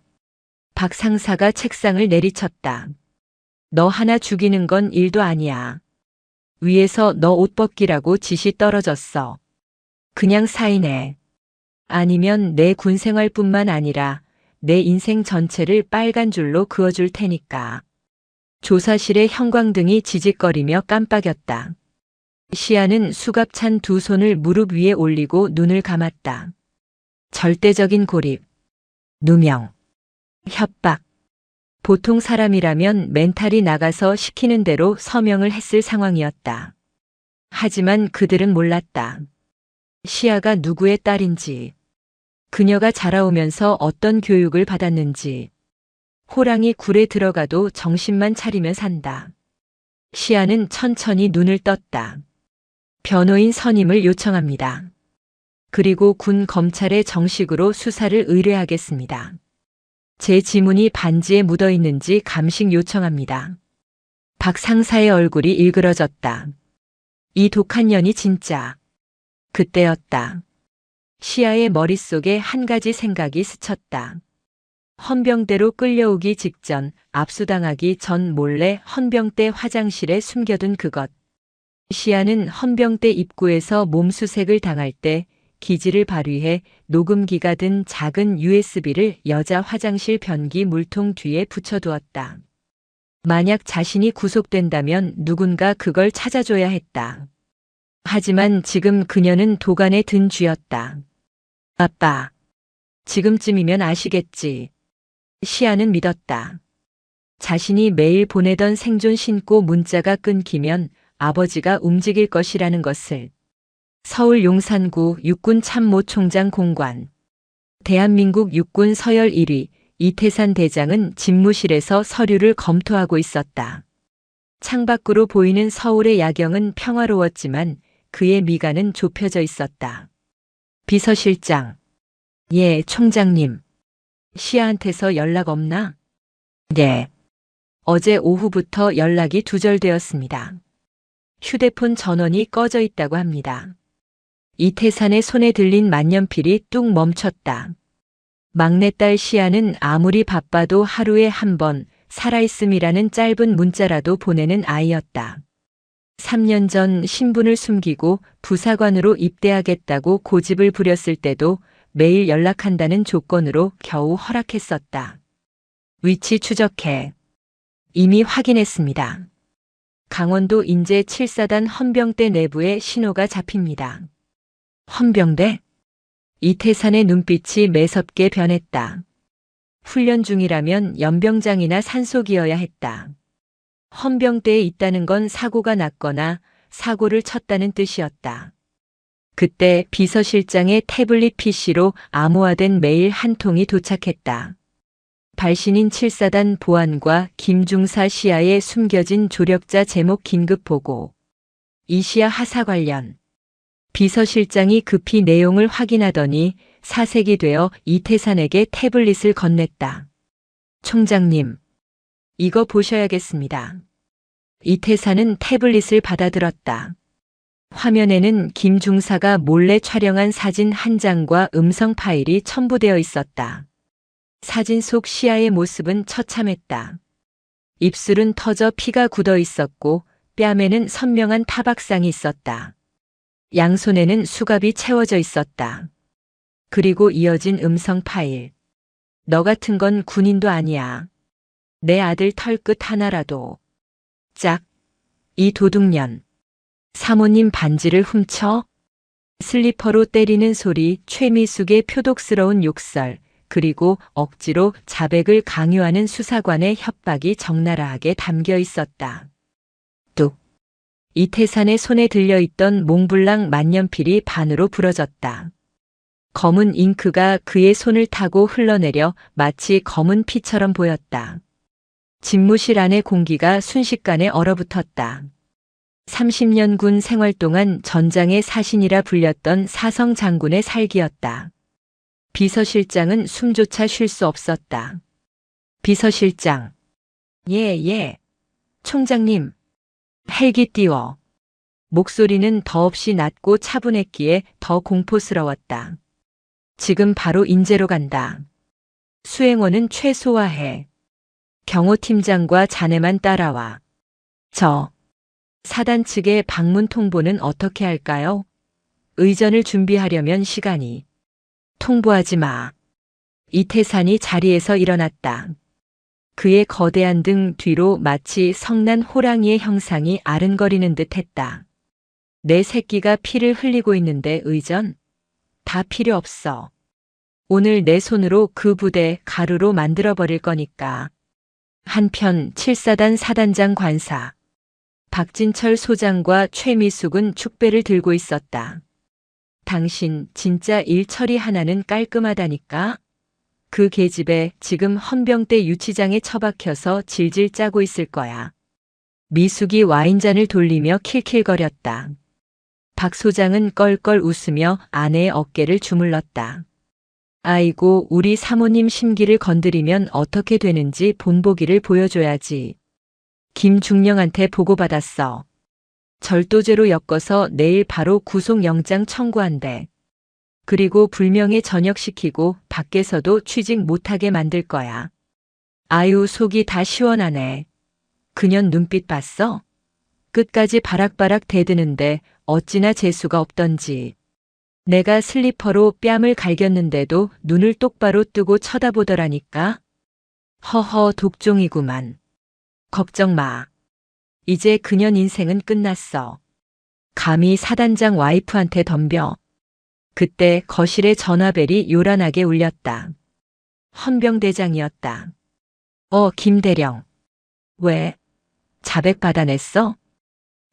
박 상사가 책상을 내리쳤다. 너 하나 죽이는 건 일도 아니야. 위에서 너 옷 벗기라고 지시 떨어졌어. 그냥 사인해. 아니면 내 군생활뿐만 아니라 내 인생 전체를 빨간 줄로 그어줄 테니까. 조사실의 형광등이 지직거리며 깜빡였다. 시아는 수갑찬 2손을 무릎 위에 올리고 눈을 감았다. 절대적인 고립, 누명, 협박. 보통 사람이라면 멘탈이 나가서 시키는 대로 서명을 했을 상황이었다. 하지만 그들은 몰랐다. 시아가 누구의 딸인지, 그녀가 자라오면서 어떤 교육을 받았는지. 호랑이 굴에 들어가도 정신만 차리면 산다. 시아는 천천히 눈을 떴다. 변호인 선임을 요청합니다. 그리고 군 검찰에 정식으로 수사를 의뢰하겠습니다. 제 지문이 반지에 묻어 있는지 감식 요청합니다. 박 상사의 얼굴이 일그러졌다. 이 독한 년이 진짜. 그때였다. 시아의 머릿속에 한 가지 생각이 스쳤다. 헌병대로 끌려오기 직전, 압수당하기 전 몰래 헌병대 화장실에 숨겨둔 그것. 시아는 헌병대 입구에서 몸수색을 당할 때 기지를 발휘해 녹음기가 든 작은 USB를 여자 화장실 변기 물통 뒤에 붙여두었다. 만약 자신이 구속된다면 누군가 그걸 찾아줘야 했다. 하지만 지금 그녀는 도간에 든 쥐였다. 아빠, 지금쯤이면 아시겠지. 시아는 믿었다. 자신이 매일 보내던 생존 신고 문자가 끊기면 아버지가 움직일 것이라는 것을. 서울 용산구 육군참모총장 공관. 대한민국 육군 서열 1위 이태산 대장은 집무실에서 서류를 검토하고 있었다. 창밖으로 보이는 서울의 야경은 평화로웠지만 그의 미간은 좁혀져 있었다. 비서실장. 예, 총장님. 시아한테서 연락 없나? 네. 어제 오후부터 연락이 두절되었습니다. 휴대폰 전원이 꺼져 있다고 합니다. 이태산의 손에 들린 만년필이 뚝 멈췄다. 막내딸 시아는 아무리 바빠도 하루에 한 번 살아있음이라는 짧은 문자라도 보내는 아이였다. 3년 전 신분을 숨기고 부사관으로 입대하겠다고 고집을 부렸을 때도 매일 연락한다는 조건으로 겨우 허락했었다. 위치 추적해. 이미 확인했습니다. 강원도 인제 7사단 헌병대 내부에 신호가 잡힙니다. 헌병대? 이태산의 눈빛이 매섭게 변했다. 훈련 중이라면 연병장이나 산속이어야 했다. 헌병대에 있다는 건 사고가 났거나 사고를 쳤다는 뜻이었다. 그때 비서실장의 태블릿 PC로 암호화된 메일 한 통이 도착했다. 발신인 7사단 보안과 김중사 시아의 숨겨진 조력자 제목 긴급 보고. 이시아 하사 관련. 비서실장이 급히 내용을 확인하더니 사색이 되어 이태산에게 태블릿을 건넸다. 총장님, 이거 보셔야겠습니다. 이태산은 태블릿을 받아들었다. 화면에는 김중사가 몰래 촬영한 사진 한 장과 음성 파일이 첨부되어 있었다. 사진 속 시아의 모습은 처참했다. 입술은 터져 피가 굳어 있었고 뺨에는 선명한 타박상이 있었다. 양손에는 수갑이 채워져 있었다. 그리고 이어진 음성 파일. 너 같은 건 군인도 아니야. 내 아들 털끝 하나라도. 짝. 이 도둑년. 사모님 반지를 훔쳐? 슬리퍼로 때리는 소리, 최미숙의 표독스러운 욕설, 그리고 억지로 자백을 강요하는 수사관의 협박이 적나라하게 담겨 있었다. 뚝. 이태산의 손에 들려있던 몽블랑 만년필이 반으로 부러졌다. 검은 잉크가 그의 손을 타고 흘러내려 마치 검은 피처럼 보였다. 집무실 안의 공기가 순식간에 얼어붙었다. 30년 군 생활 동안 전장의 사신이라 불렸던 사성 장군의 살기였다. 비서실장은 숨조차 쉴 수 없었다. 비서실장. 예. 총장님. 헬기 띄워. 목소리는 더없이 낮고 차분했기에 더 공포스러웠다. 지금 바로 인제로 간다. 수행원은 최소화해. 경호팀장과 자네만 따라와. 사단 측의 방문 통보는 어떻게 할까요? 의전을 준비하려면 시간이. 통보하지 마. 이태산이 자리에서 일어났다. 그의 거대한 등 뒤로 마치 성난 호랑이의 형상이 아른거리는 듯 했다. 내 새끼가 피를 흘리고 있는데 의전? 다 필요 없어. 오늘 내 손으로 그 부대 가루로 만들어버릴 거니까. 한편 7사단 사단장 관사. 박진철 소장과 최미숙은 축배를 들고 있었다. 당신 진짜 일 처리 하나는 깔끔하다니까? 그 계집애 지금 헌병대 유치장에 처박혀서 질질 짜고 있을 거야. 미숙이 와인잔을 돌리며 킬킬거렸다. 박 소장은 껄껄 웃으며 아내의 어깨를 주물렀다. 아이고, 우리 사모님 심기를 건드리면 어떻게 되는지 본보기를 보여줘야지. 김중령한테 보고받았어. 절도죄로 엮어서 내일 바로 구속영장 청구한대. 그리고 불명예 전역시키고 밖에서도 취직 못하게 만들 거야. 아유, 속이 다 시원하네. 그년 눈빛 봤어? 끝까지 바락바락 대드는데 어찌나 재수가 없던지. 내가 슬리퍼로 뺨을 갈겼는데도 눈을 똑바로 뜨고 쳐다보더라니까. 허허, 독종이구만. 걱정 마. 이제 그년 인생은 끝났어. 감히 사단장 와이프한테 덤벼. 그때 거실의 전화벨이 요란하게 울렸다. 헌병대장이었다. 김대령. 왜? 자백 받아냈어?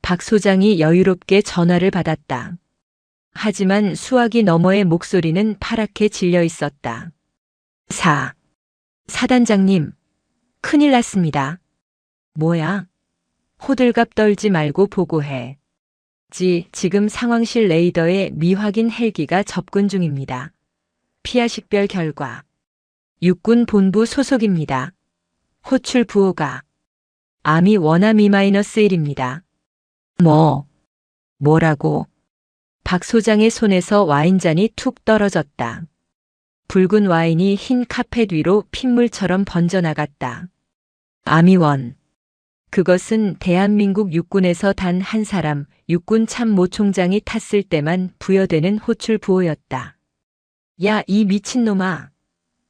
박 소장이 여유롭게 전화를 받았다. 하지만 수화기 너머의 목소리는 파랗게 질려 있었다. 사단장님, 큰일 났습니다. 뭐야? 호들갑 떨지 말고 보고해. 지금 상황실 레이더에 미확인 헬기가 접근 중입니다. 피하 식별 결과. 육군 본부 소속입니다. 호출 부호가 암이 원암 E-1입니다. 뭐라고? 박 소장의 손에서 와인잔이 툭 떨어졌다. 붉은 와인이 흰 카펫 위로 핏물처럼 번져나갔다. 암이원. 그것은 대한민국 육군에서 단 한 사람, 육군 참모총장이 탔을 때만 부여되는 호출 부호였다. 야, 이 미친놈아.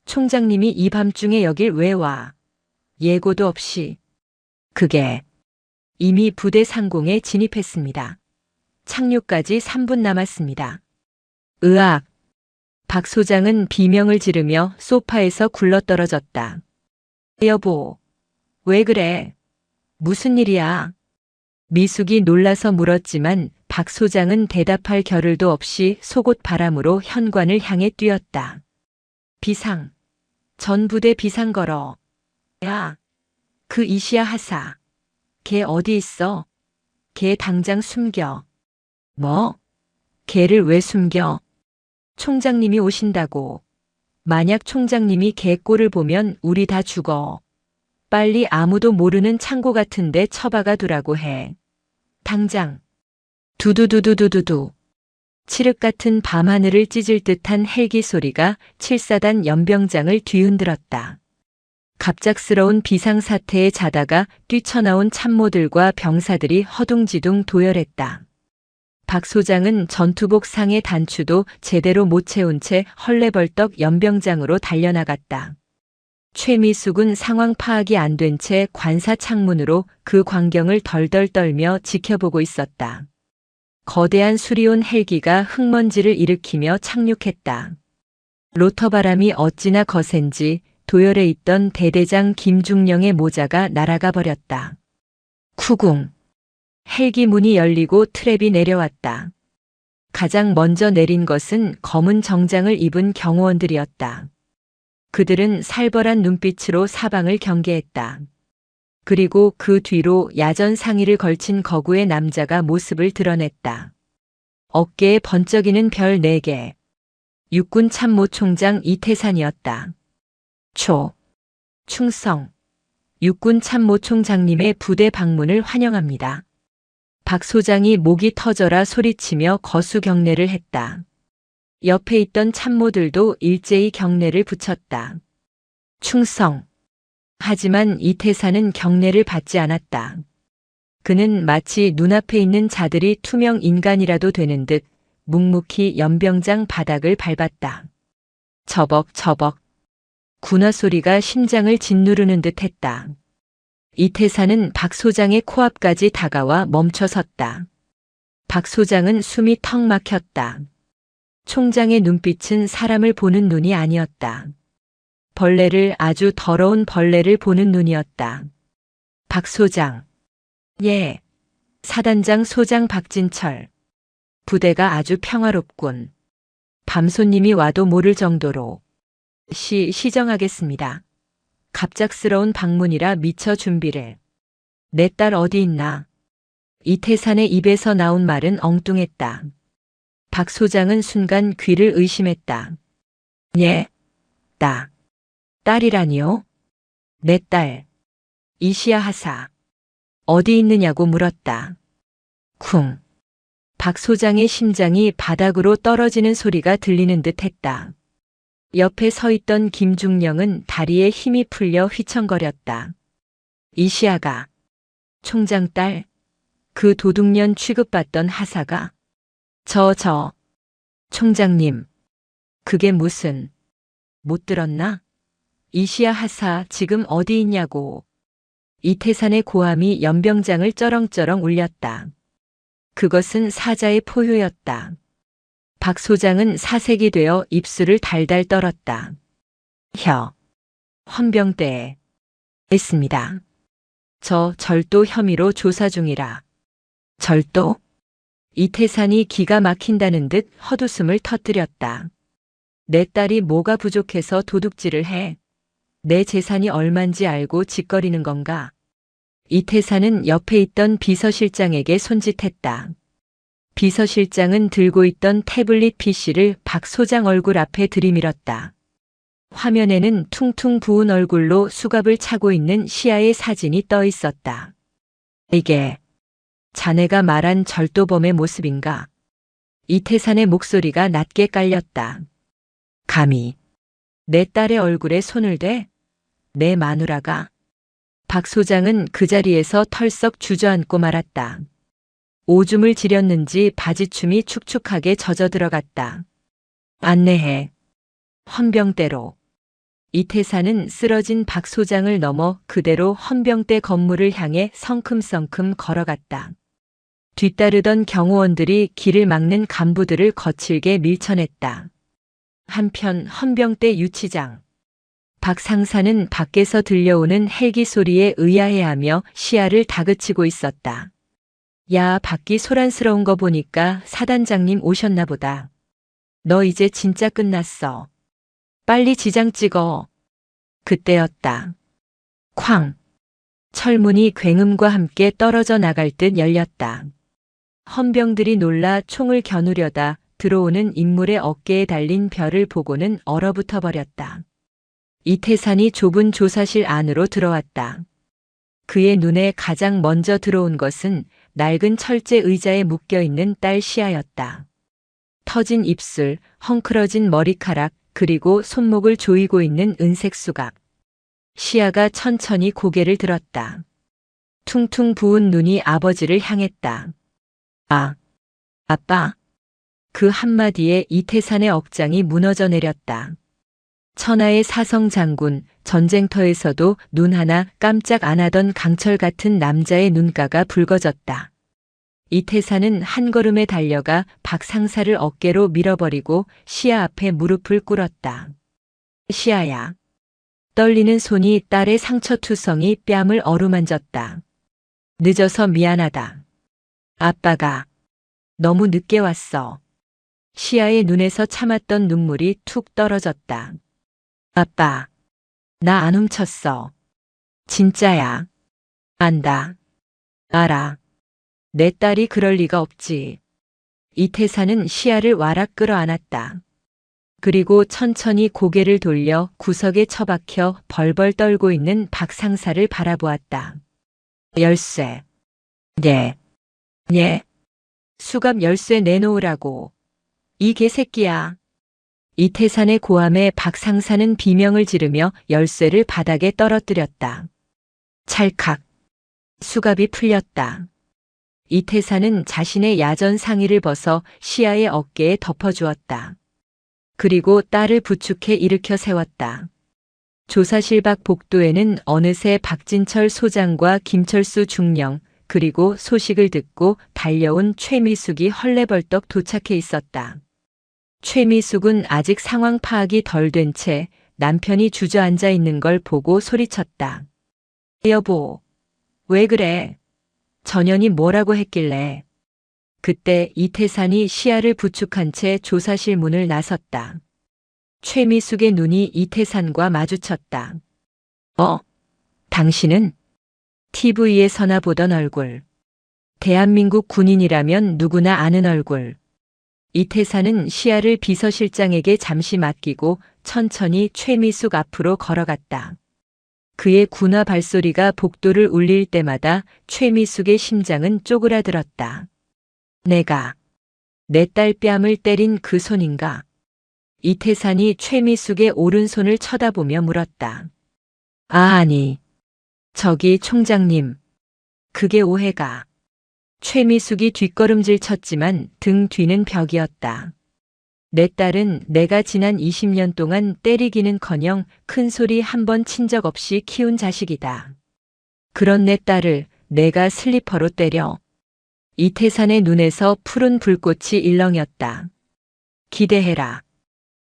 총장님이 이 밤중에 여길 왜 와? 예고도 없이. 그게 이미 부대 상공에 진입했습니다. 착륙까지 3분 남았습니다. 으악. 박 소장은 비명을 지르며 소파에서 굴러떨어졌다. 여보, 왜 그래? 무슨 일이야? 미숙이 놀라서 물었지만 박 소장은 대답할 겨를도 없이 속옷 바람으로 현관을 향해 뛰었다. 비상. 전 부대 비상 걸어. 야, 그 이시야 하사. 걔 어디 있어? 걔 당장 숨겨. 뭐? 걔를 왜 숨겨? 총장님이 오신다고. 만약 총장님이 걔 꼴을 보면 우리 다 죽어. 빨리 아무도 모르는 창고 같은데 처박아 두라고 해. 당장. 두두두두두두두. 칠흑 같은 밤하늘을 찢을 듯한 헬기 소리가 7사단 연병장을 뒤흔들었다. 갑작스러운 비상사태에 자다가 뛰쳐나온 참모들과 병사들이 허둥지둥 도열했다. 박 소장은 전투복 상의 단추도 제대로 못 채운 채 헐레벌떡 연병장으로 달려나갔다. 최미숙은 상황 파악이 안 된 채 관사 창문으로 그 광경을 덜덜 떨며 지켜보고 있었다. 거대한 수리온 헬기가 흙먼지를 일으키며 착륙했다. 로터바람이 어찌나 거센지 도열에 있던 대대장 김중령의 모자가 날아가 버렸다. 쿠궁. 헬기 문이 열리고 트랩이 내려왔다. 가장 먼저 내린 것은 검은 정장을 입은 경호원들이었다. 그들은 살벌한 눈빛으로 사방을 경계했다. 그리고 그 뒤로 야전 상의를 걸친 거구의 남자가 모습을 드러냈다. 어깨에 번쩍이는 별 4개. 육군 참모총장 이태산이었다. 충성. 육군 참모총장님의 부대 방문을 환영합니다. 박 소장이 목이 터져라 소리치며 거수 경례를 했다. 옆에 있던 참모들도 일제히 경례를 붙였다. 충성. 하지만 이태산은 경례를 받지 않았다. 그는 마치 눈앞에 있는 자들이 투명 인간이라도 되는 듯 묵묵히 연병장 바닥을 밟았다. 처벅처벅. 군화 소리가 심장을 짓누르는 듯 했다. 이태산은 박 소장의 코앞까지 다가와 멈춰섰다. 박 소장은 숨이 턱 막혔다. 총장의 눈빛은 사람을 보는 눈이 아니었다. 벌레를, 아주 더러운 벌레를 보는 눈이었다. 박 소장. 예. 사단장 소장 박진철. 부대가 아주 평화롭군. 밤손님이 와도 모를 정도로. 시정하겠습니다. 갑작스러운 방문이라 미처 준비를. 내 딸 어디 있나? 이태산의 입에서 나온 말은 엉뚱했다. 박 소장은 순간 귀를 의심했다. 예. 딸이라니요? 내 딸. 이시야 하사. 어디 있느냐고 물었다. 쿵. 박 소장의 심장이 바닥으로 떨어지는 소리가 들리는 듯 했다. 옆에 서 있던 김중령은 다리에 힘이 풀려 휘청거렸다. 이시아가. 총장 딸. 그 도둑년 취급받던 하사가. 총장님. 그게 무슨. 못 들었나? 이시야 하사 지금 어디 있냐고. 이태산의 고함이 연병장을 쩌렁쩌렁 울렸다. 그것은 사자의 포효였다. 박 소장은 사색이 되어 입술을 달달 떨었다. 헌병대에 있습니다. 저 절도 혐의로 조사 중이라. 절도? 이태산이 기가 막힌다는 듯 헛웃음을 터뜨렸다. 내 딸이 뭐가 부족해서 도둑질을 해? 내 재산이 얼만지 알고 짓거리는 건가? 이태산은 옆에 있던 비서실장에게 손짓했다. 비서실장은 들고 있던 태블릿 PC를 박 소장 얼굴 앞에 들이밀었다. 화면에는 퉁퉁 부은 얼굴로 수갑을 차고 있는 시아의 사진이 떠 있었다. 이게 자네가 말한 절도범의 모습인가? 이태산의 목소리가 낮게 깔렸다. 감히 내 딸의 얼굴에 손을 대? 내 마누라가. 박 소장은 그 자리에서 털썩 주저앉고 말았다. 오줌을 지렸는지 바지춤이 축축하게 젖어 들어갔다. 안내해. 헌병대로. 이태산은 쓰러진 박 소장을 넘어 그대로 헌병대 건물을 향해 성큼성큼 걸어갔다. 뒤따르던 경호원들이 길을 막는 간부들을 거칠게 밀쳐냈다. 한편 헌병대 유치장. 박 상사는 밖에서 들려오는 헬기 소리에 의아해하며 시야를 다그치고 있었다. 야, 밖이 소란스러운 거 보니까 사단장님 오셨나 보다. 너 이제 진짜 끝났어. 빨리 지장 찍어. 그때였다. 쾅. 철문이 굉음과 함께 떨어져 나갈 듯 열렸다. 헌병들이 놀라 총을 겨누려다 들어오는 인물의 어깨에 달린 별을 보고는 얼어붙어 버렸다. 이태산이 좁은 조사실 안으로 들어왔다. 그의 눈에 가장 먼저 들어온 것은 낡은 철제 의자에 묶여있는 딸 시아였다. 터진 입술, 헝클어진 머리카락, 그리고 손목을 조이고 있는 은색 수갑. 시아가 천천히 고개를 들었다. 퉁퉁 부은 눈이 아버지를 향했다. 아, 아빠. 그 한마디에 이태산의 억장이 무너져 내렸다. 천하의 사성 장군, 전쟁터에서도 눈 하나 깜짝 안 하던 강철 같은 남자의 눈가가 붉어졌다. 이태산은 한 걸음에 달려가 박 상사를 어깨로 밀어버리고 시아 앞에 무릎을 꿇었다. 시아야. 떨리는 손이 딸의 상처투성이 뺨을 어루만졌다. 늦어서 미안하다. 아빠가 너무 늦게 왔어. 시아의 눈에서 참았던 눈물이 툭 떨어졌다. 아빠, 나 안 훔쳤어. 진짜야. 안다. 알아. 내 딸이 그럴 리가 없지. 이태산은 시아를 와락 끌어안았다. 그리고 천천히 고개를 돌려 구석에 처박혀 벌벌 떨고 있는 박 상사를 바라보았다. 열쇠. 예. 예. 수갑 열쇠 내놓으라고. 이 개새끼야. 이태산의 고함에 박 상사는 비명을 지르며 열쇠를 바닥에 떨어뜨렸다. 찰칵. 수갑이 풀렸다. 이태산은 자신의 야전 상의를 벗어 시아의 어깨에 덮어주었다. 그리고 딸을 부축해 일으켜 세웠다. 조사실 밖 복도에는 어느새 박진철 소장과 김철수 중령, 그리고 소식을 듣고 달려온 최미숙이 헐레벌떡 도착해 있었다. 최미숙은 아직 상황 파악이 덜 된 채 남편이 주저앉아 있는 걸 보고 소리쳤다. 여보, 왜 그래? 전현이 뭐라고 했길래? 그때 이태산이 시야를 부축한 채 조사실 문을 나섰다. 최미숙의 눈이 이태산과 마주쳤다. 당신은? TV에서나 보던 얼굴. 대한민국 군인이라면 누구나 아는 얼굴. 이태산은 시야를 비서실장에게 잠시 맡기고 천천히 최미숙 앞으로 걸어갔다. 그의 군화 발소리가 복도를 울릴 때마다 최미숙의 심장은 쪼그라들었다. 내가 내 딸 뺨을 때린 그 손인가? 이태산이 최미숙의 오른손을 쳐다보며 물었다. 아니, 저기 총장님. 그게 오해가. 최미숙이 뒷걸음질 쳤지만 등 뒤는 벽이었다. 내 딸은 내가 지난 20년 동안 때리기는커녕 큰 소리 한 번 친 적 없이 키운 자식이다. 그런 내 딸을 내가 슬리퍼로 때려. 이태산의 눈에서 푸른 불꽃이 일렁였다. 기대해라.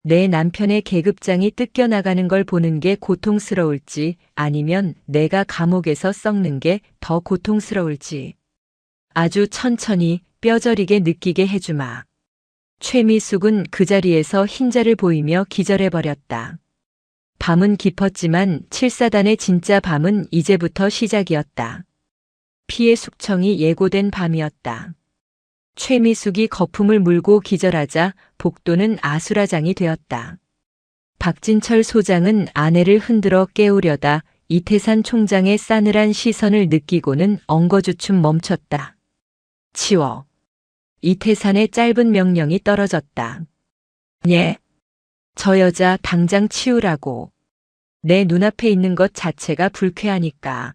내 남편의 계급장이 뜯겨나가는 걸 보는 게 고통스러울지 아니면 내가 감옥에서 썩는 게 더 고통스러울지. 아주 천천히 뼈저리게 느끼게 해주마. 최미숙은 그 자리에서 흰자를 보이며 기절해버렸다. 밤은 깊었지만 7사단의 진짜 밤은 이제부터 시작이었다. 피해 숙청이 예고된 밤이었다. 최미숙이 거품을 물고 기절하자 복도는 아수라장이 되었다. 박진철 소장은 아내를 흔들어 깨우려다 이태산 총장의 싸늘한 시선을 느끼고는 엉거주춤 멈췄다. 치워. 이태산의 짧은 명령이 떨어졌다. 예. 저 여자 당장 치우라고. 내 눈앞에 있는 것 자체가 불쾌하니까.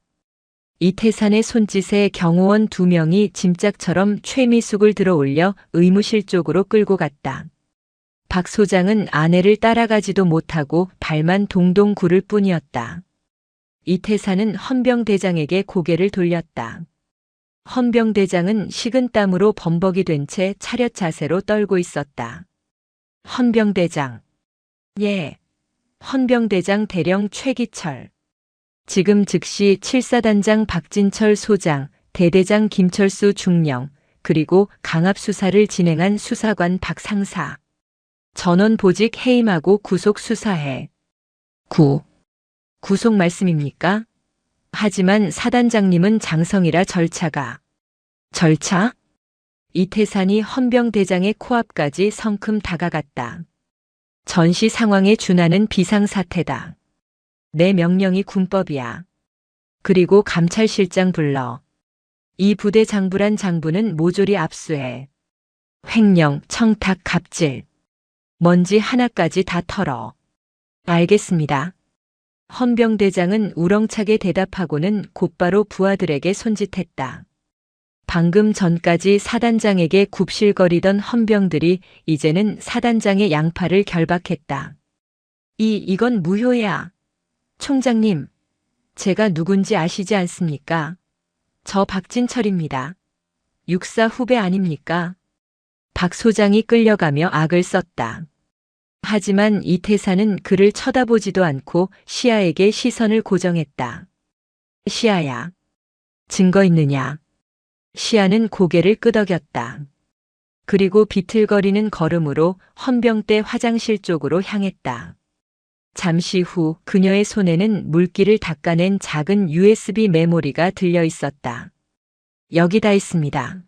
이태산의 손짓에 경호원 2명이 짐짝처럼 최미숙을 들어 올려 의무실 쪽으로 끌고 갔다. 박 소장은 아내를 따라가지도 못하고 발만 동동 구를 뿐이었다. 이태산은 헌병대장에게 고개를 돌렸다. 헌병대장은 식은땀으로 범벅이 된 채 차렷 자세로 떨고 있었다. 헌병대장. 예. 헌병대장 대령 최기철. 지금 즉시 7사단장 박진철 소장, 대대장 김철수 중령, 그리고 강압수사를 진행한 수사관 박 상사. 전원 보직 해임하고 구속 수사해. 구속 말씀입니까? 하지만 사단장님은 장성이라 절차가. 절차? 이태산이 헌병대장의 코앞까지 성큼 다가갔다. 전시 상황에 준하는 비상사태다. 내 명령이 군법이야. 그리고 감찰실장 불러. 이 부대 장부란 장부는 모조리 압수해. 횡령, 청탁, 갑질. 먼지 하나까지 다 털어. 알겠습니다. 헌병대장은 우렁차게 대답하고는 곧바로 부하들에게 손짓했다. 방금 전까지 사단장에게 굽실거리던 헌병들이 이제는 사단장의 양팔을 결박했다. 이건 무효야. 총장님, 제가 누군지 아시지 않습니까? 저 박진철입니다. 육사 후배 아닙니까? 박 소장이 끌려가며 악을 썼다. 하지만 이태산은 그를 쳐다보지도 않고 시아에게 시선을 고정했다. 시아야, 증거 있느냐? 시아는 고개를 끄덕였다. 그리고 비틀거리는 걸음으로 헌병대 화장실 쪽으로 향했다. 잠시 후 그녀의 손에는 물기를 닦아낸 작은 USB 메모리가 들려 있었다. 여기 다 있습니다.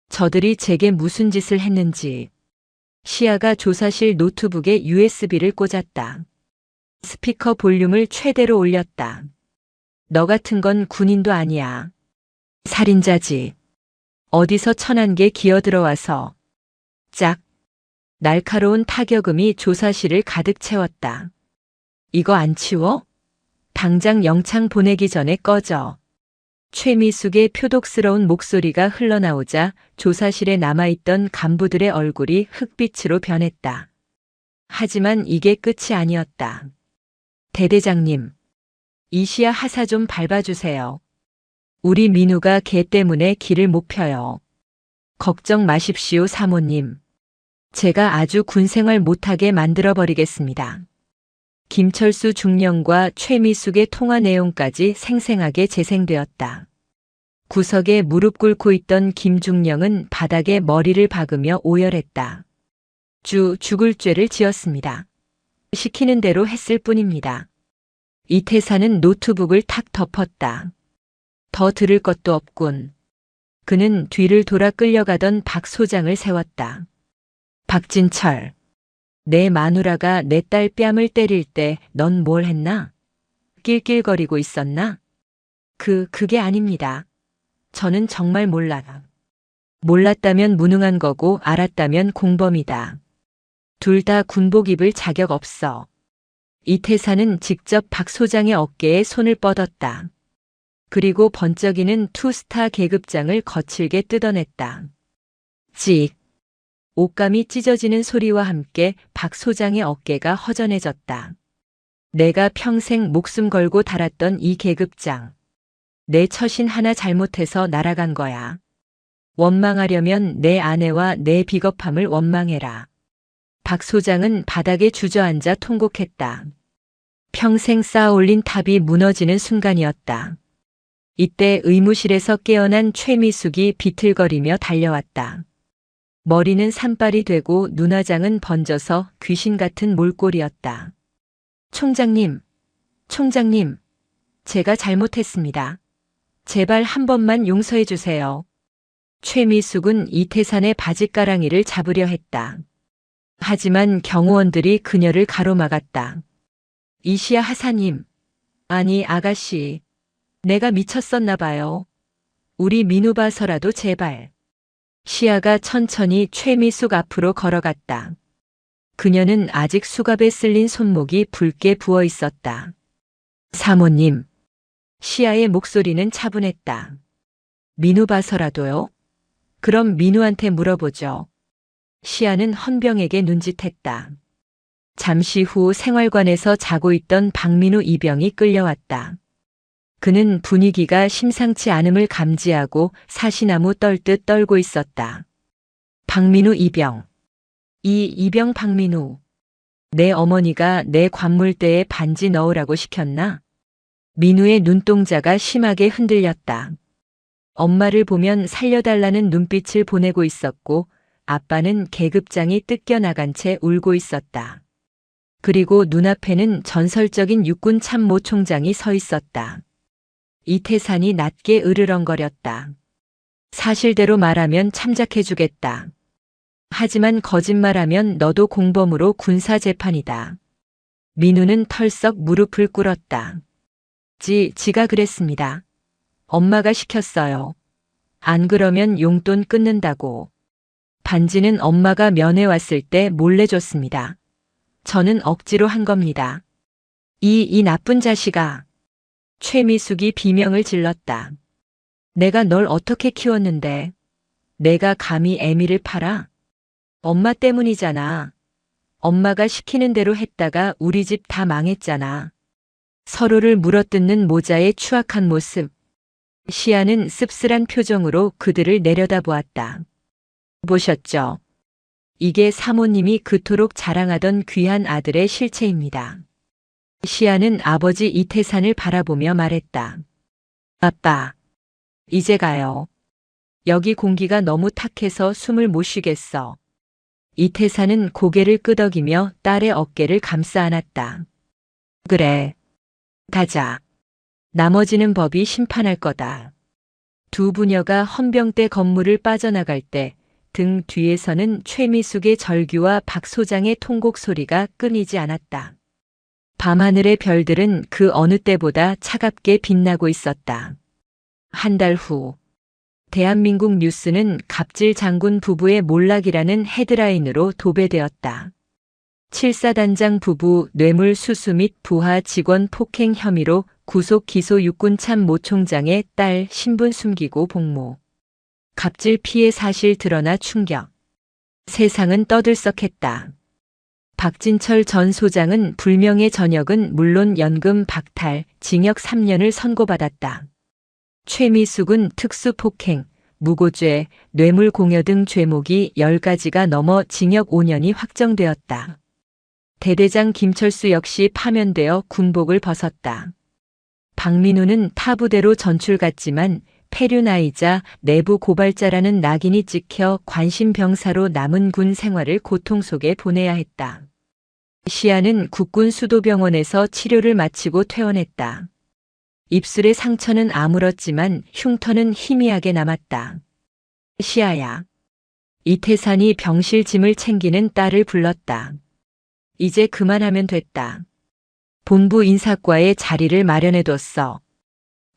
저들이 제게 무슨 짓을 했는지. 시아가 조사실 노트북에 USB를 꽂았다. 스피커 볼륨을 최대로 올렸다. 너 같은 건 군인도 아니야. 살인자지. 어디서 1001개 기어들어와서. 짝. 날카로운 타격음이 조사실을 가득 채웠다. 이거 안 치워? 당장 영창 보내기 전에 꺼져. 최미숙의 표독스러운 목소리가 흘러나오자 조사실에 남아있던 간부들의 얼굴이 흑빛으로 변했다. 하지만 이게 끝이 아니었다. 대대장님, 이시야 하사 좀 밟아주세요. 우리 민우가 걔 때문에 길을 못 펴요. 걱정 마십시오, 사모님. 제가 아주 군생활 못하게 만들어버리겠습니다. 김철수 중령과 최미숙의 통화 내용까지 생생하게 재생되었다. 구석에 무릎 꿇고 있던 김중령은 바닥에 머리를 박으며 오열했다. 죽을 죄를 지었습니다. 시키는 대로 했을 뿐입니다. 이태산은 노트북을 탁 덮었다. 더 들을 것도 없군. 그는 뒤를 돌아 끌려가던 박 소장을 세웠다. 박진철. 내 마누라가 내 딸 뺨을 때릴 때 넌 뭘 했나? 낄낄거리고 있었나? 그게 아닙니다. 저는 정말 몰라. 몰랐다면 무능한 거고 알았다면 공범이다. 둘 다 군복 입을 자격 없어. 이태산은 직접 박 소장의 어깨에 손을 뻗었다. 그리고 번쩍이는 투스타 계급장을 거칠게 뜯어냈다. 찍. 옷감이 찢어지는 소리와 함께 박 소장의 어깨가 허전해졌다. 내가 평생 목숨 걸고 달았던 이 계급장. 내 처신 하나 잘못해서 날아간 거야. 원망하려면 내 아내와 내 비겁함을 원망해라. 박 소장은 바닥에 주저앉아 통곡했다. 평생 쌓아올린 탑이 무너지는 순간이었다. 이때 의무실에서 깨어난 최미숙이 비틀거리며 달려왔다. 머리는 산발이 되고 눈화장은 번져서 귀신 같은 몰골이었다. 총장님, 제가 잘못했습니다. 제발 한 번만 용서해 주세요. 최미숙은 이태산의 바짓가랑이를 잡으려 했다. 하지만 경호원들이 그녀를 가로막았다. 이시야 하사님, 아니 아가씨, 내가 미쳤었나 봐요. 우리 민우 봐서라도 제발. 시아가 천천히 최미숙 앞으로 걸어갔다. 그녀는 아직 수갑에 쓸린 손목이 붉게 부어 있었다. 사모님. 시아의 목소리는 차분했다. 민우 봐서라도요? 그럼 민우한테 물어보죠. 시아는 헌병에게 눈짓했다. 잠시 후 생활관에서 자고 있던 박민우 이병이 끌려왔다. 그는 분위기가 심상치 않음을 감지하고 사시나무 떨듯 떨고 있었다. 박민우 이병. 이 이병 박민우. 내 어머니가 내 관물대에 반지 넣으라고 시켰나? 민우의 눈동자가 심하게 흔들렸다. 엄마를 보면 살려달라는 눈빛을 보내고 있었고 아빠는 계급장이 뜯겨나간 채 울고 있었다. 그리고 눈앞에는 전설적인 육군 참모 총장이 서 있었다. 이태산이 낮게 으르렁거렸다. 사실대로 말하면 참작해주겠다. 하지만 거짓말하면 너도 공범으로 군사재판이다. 민우는 털썩 무릎을 꿇었다. 지가 그랬습니다. 엄마가 시켰어요. 안 그러면 용돈 끊는다고. 반지는 엄마가 면회 왔을 때 몰래 줬습니다. 저는 억지로 한 겁니다. 이 나쁜 자식아. 최미숙이 비명을 질렀다. 내가 널 어떻게 키웠는데. 내가 감히 애미를 팔아? 엄마 때문이잖아. 엄마가 시키는 대로 했다가 우리 집 다 망했잖아. 서로를 물어뜯는 모자의 추악한 모습. 시아는 씁쓸한 표정으로 그들을 내려다보았다. 보셨죠? 이게 사모님이 그토록 자랑하던 귀한 아들의 실체입니다. 시아는 아버지 이태산을 바라보며 말했다. 아빠, 이제 가요. 여기 공기가 너무 탁해서 숨을 못 쉬겠어. 이태산은 고개를 끄덕이며 딸의 어깨를 감싸 안았다. 그래. 가자. 나머지는 법이 심판할 거다. 두 부녀가 헌병대 건물을 빠져나갈 때 등 뒤에서는 최미숙의 절규와 박 소장의 통곡 소리가 끊이지 않았다. 밤하늘의 별들은 그 어느 때보다 차갑게 빛나고 있었다. 한 달 후, 대한민국 뉴스는 갑질 장군 부부의 몰락이라는 헤드라인으로 도배되었다. 7사단장 부부 뇌물 수수 및 부하 직원 폭행 혐의로 구속 기소 육군 참모 총장의 딸 신분 숨기고 복무. 갑질 피해 사실 드러나 충격. 세상은 떠들썩했다. 박진철 전 소장은 불명예 전역은 물론 연금 박탈, 징역 3년을 선고받았다. 최미숙은 특수폭행, 무고죄, 뇌물공여 등 죄목이 10가지가 넘어 징역 5년이 확정되었다. 대대장 김철수 역시 파면되어 군복을 벗었다. 박민우는 타 부대로 전출갔지만 폐륜아이자 내부 고발자라는 낙인이 찍혀 관심병사로 남은 군 생활을 고통 속에 보내야 했다. 시아는 국군 수도병원에서 치료를 마치고 퇴원했다. 입술의 상처는 아물었지만 흉터는 희미하게 남았다. 시아야. 이태산이 병실 짐을 챙기는 딸을 불렀다. 이제 그만하면 됐다. 본부 인사과에 자리를 마련해뒀어.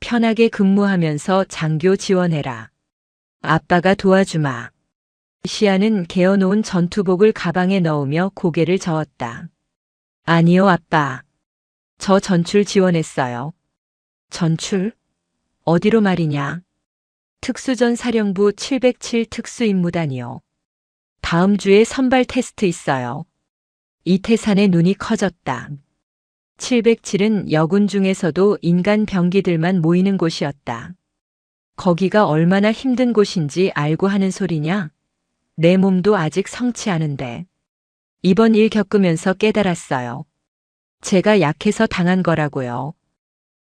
편하게 근무하면서 장교 지원해라. 아빠가 도와주마. 시아는 개어놓은 전투복을 가방에 넣으며 고개를 저었다. 아니요, 아빠. 저 전출 지원했어요. 전출? 어디로 말이냐? 특수전 사령부 707 특수임무단이요. 다음 주에 선발 테스트 있어요. 이태산의 눈이 커졌다. 707은 여군 중에서도 인간 병기들만 모이는 곳이었다. 거기가 얼마나 힘든 곳인지 알고 하는 소리냐? 내 몸도 아직 성치 않은데. 이번 일 겪으면서 깨달았어요. 제가 약해서 당한 거라고요.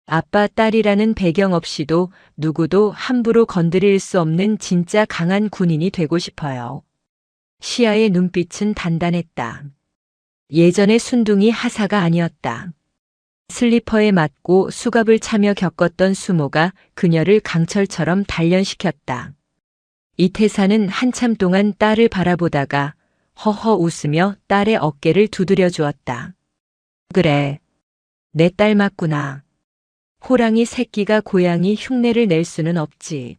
아빠 딸이라는 배경 없이도 누구도 함부로 건드릴 수 없는 진짜 강한 군인이 되고 싶어요. 시아의 눈빛은 단단했다. 예전의 순둥이 하사가 아니었다. 슬리퍼에 맞고 수갑을 차며 겪었던 수모가 그녀를 강철처럼 단련시켰다. 이태사는 한참 동안 딸을 바라보다가 허허 웃으며 딸의 어깨를 두드려 주었다. 그래, 내 딸 맞구나. 호랑이 새끼가 고양이 흉내를 낼 수는 없지.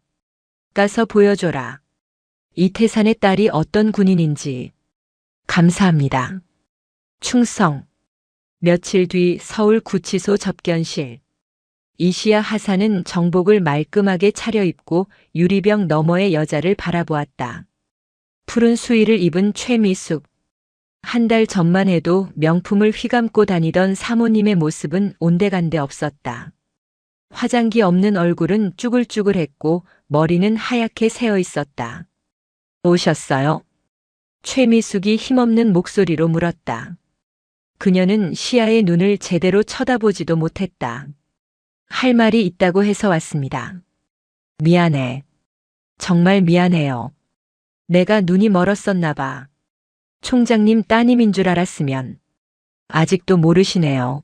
가서 보여줘라. 이태산의 딸이 어떤 군인인지. 감사합니다. 충성. 며칠 뒤 서울 구치소 접견실. 이시야 하사는 정복을 말끔하게 차려입고 유리병 너머의 여자를 바라보았다. 푸른 수의를 입은 최미숙. 한 달 전만 해도 명품을 휘감고 다니던 사모님의 모습은 온데간데 없었다. 화장기 없는 얼굴은 쭈글쭈글했고 머리는 하얗게 새어 있었다. 오셨어요? 최미숙이 힘없는 목소리로 물었다. 그녀는 시아의 눈을 제대로 쳐다보지도 못했다. 할 말이 있다고 해서 왔습니다. 미안해. 정말 미안해요. 내가 눈이 멀었었나 봐. 총장님 따님인 줄 알았으면. 아직도 모르시네요.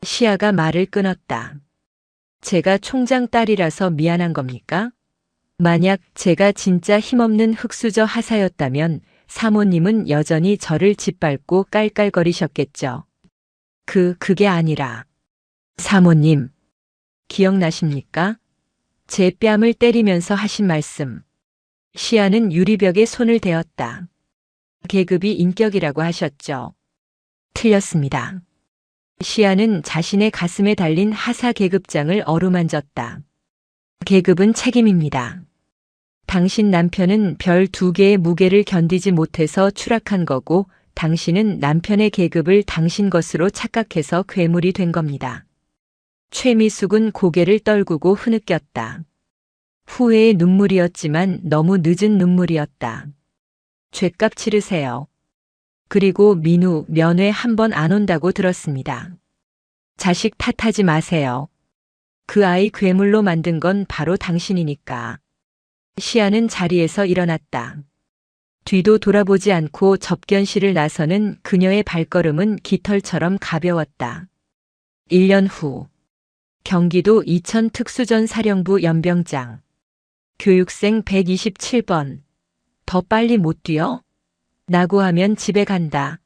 시아가 말을 끊었다. 제가 총장 딸이라서 미안한 겁니까? 만약 제가 진짜 힘없는 흙수저 하사였다면 사모님은 여전히 저를 짓밟고 깔깔거리셨겠죠. 그게 아니라. 사모님, 기억나십니까? 제 뺨을 때리면서 하신 말씀. 시아는 유리벽에 손을 대었다. 계급이 인격이라고 하셨죠. 틀렸습니다. 시아는 자신의 가슴에 달린 하사 계급장을 어루만졌다. 계급은 책임입니다. 당신 남편은 별 2개의 무게를 견디지 못해서 추락한 거고 당신은 남편의 계급을 당신 것으로 착각해서 괴물이 된 겁니다. 최미숙은 고개를 떨구고 흐느꼈다. 후회의 눈물이었지만 너무 늦은 눈물이었다. 죗값 치르세요. 그리고 민우 면회 한 번 안 온다고 들었습니다. 자식 탓하지 마세요. 그 아이 괴물로 만든 건 바로 당신이니까. 시아는 자리에서 일어났다. 뒤도 돌아보지 않고 접견실을 나서는 그녀의 발걸음은 깃털처럼 가벼웠다. 1년 후 경기도 이천 특수전사령부 연병장. 교육생 127번. 더 빨리 못 뛰어? 나고 하면 집에 간다.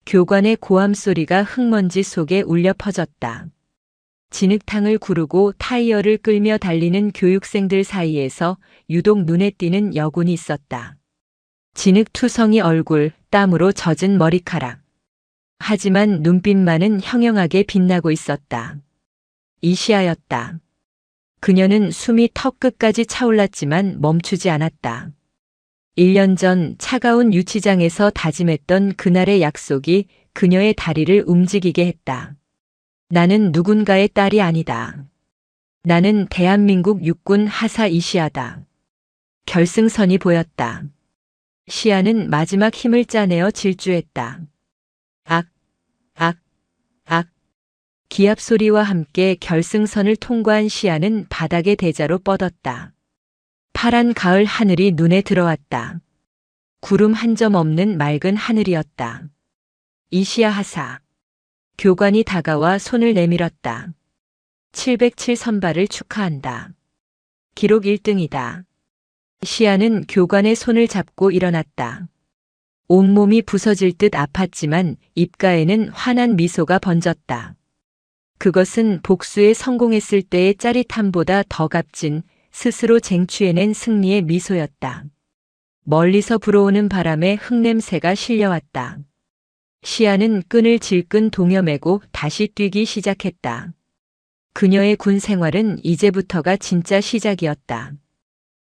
교관의 고함 소리가 흙먼지 속에 울려 퍼졌다. 진흙탕을 구르고 타이어를 끌며 달리는 교육생들 사이에서 유독 눈에 띄는 여군이 있었다. 진흙투성이 얼굴, 땀으로 젖은 머리카락. 하지만 눈빛만은 형형하게 빛나고 있었다. 이시아였다. 그녀는 숨이 턱 끝까지 차올랐지만 멈추지 않았다. 1년 전 차가운 유치장에서 다짐했던 그날의 약속이 그녀의 다리를 움직이게 했다. 나는 누군가의 딸이 아니다. 나는 대한민국 육군 하사 이시아다. 결승선이 보였다. 시아는 마지막 힘을 짜내어 질주했다. 악, 악, 악. 기합 소리와 함께 결승선을 통과한 시아는 바닥의 대자로 뻗었다. 파란 가을 하늘이 눈에 들어왔다. 구름 한 점 없는 맑은 하늘이었다. 이시아 하사. 교관이 다가와 손을 내밀었다. 707 선발을 축하한다. 기록 1등이다. 시아는 교관의 손을 잡고 일어났다. 온몸이 부서질 듯 아팠지만 입가에는 환한 미소가 번졌다. 그것은 복수에 성공했을 때의 짜릿함보다 더 값진 스스로 쟁취해낸 승리의 미소였다. 멀리서 불어오는 바람에 흙냄새가 실려왔다. 시아는 끈을 질끈 동여매고 다시 뛰기 시작했다. 그녀의 군 생활은 이제부터가 진짜 시작이었다.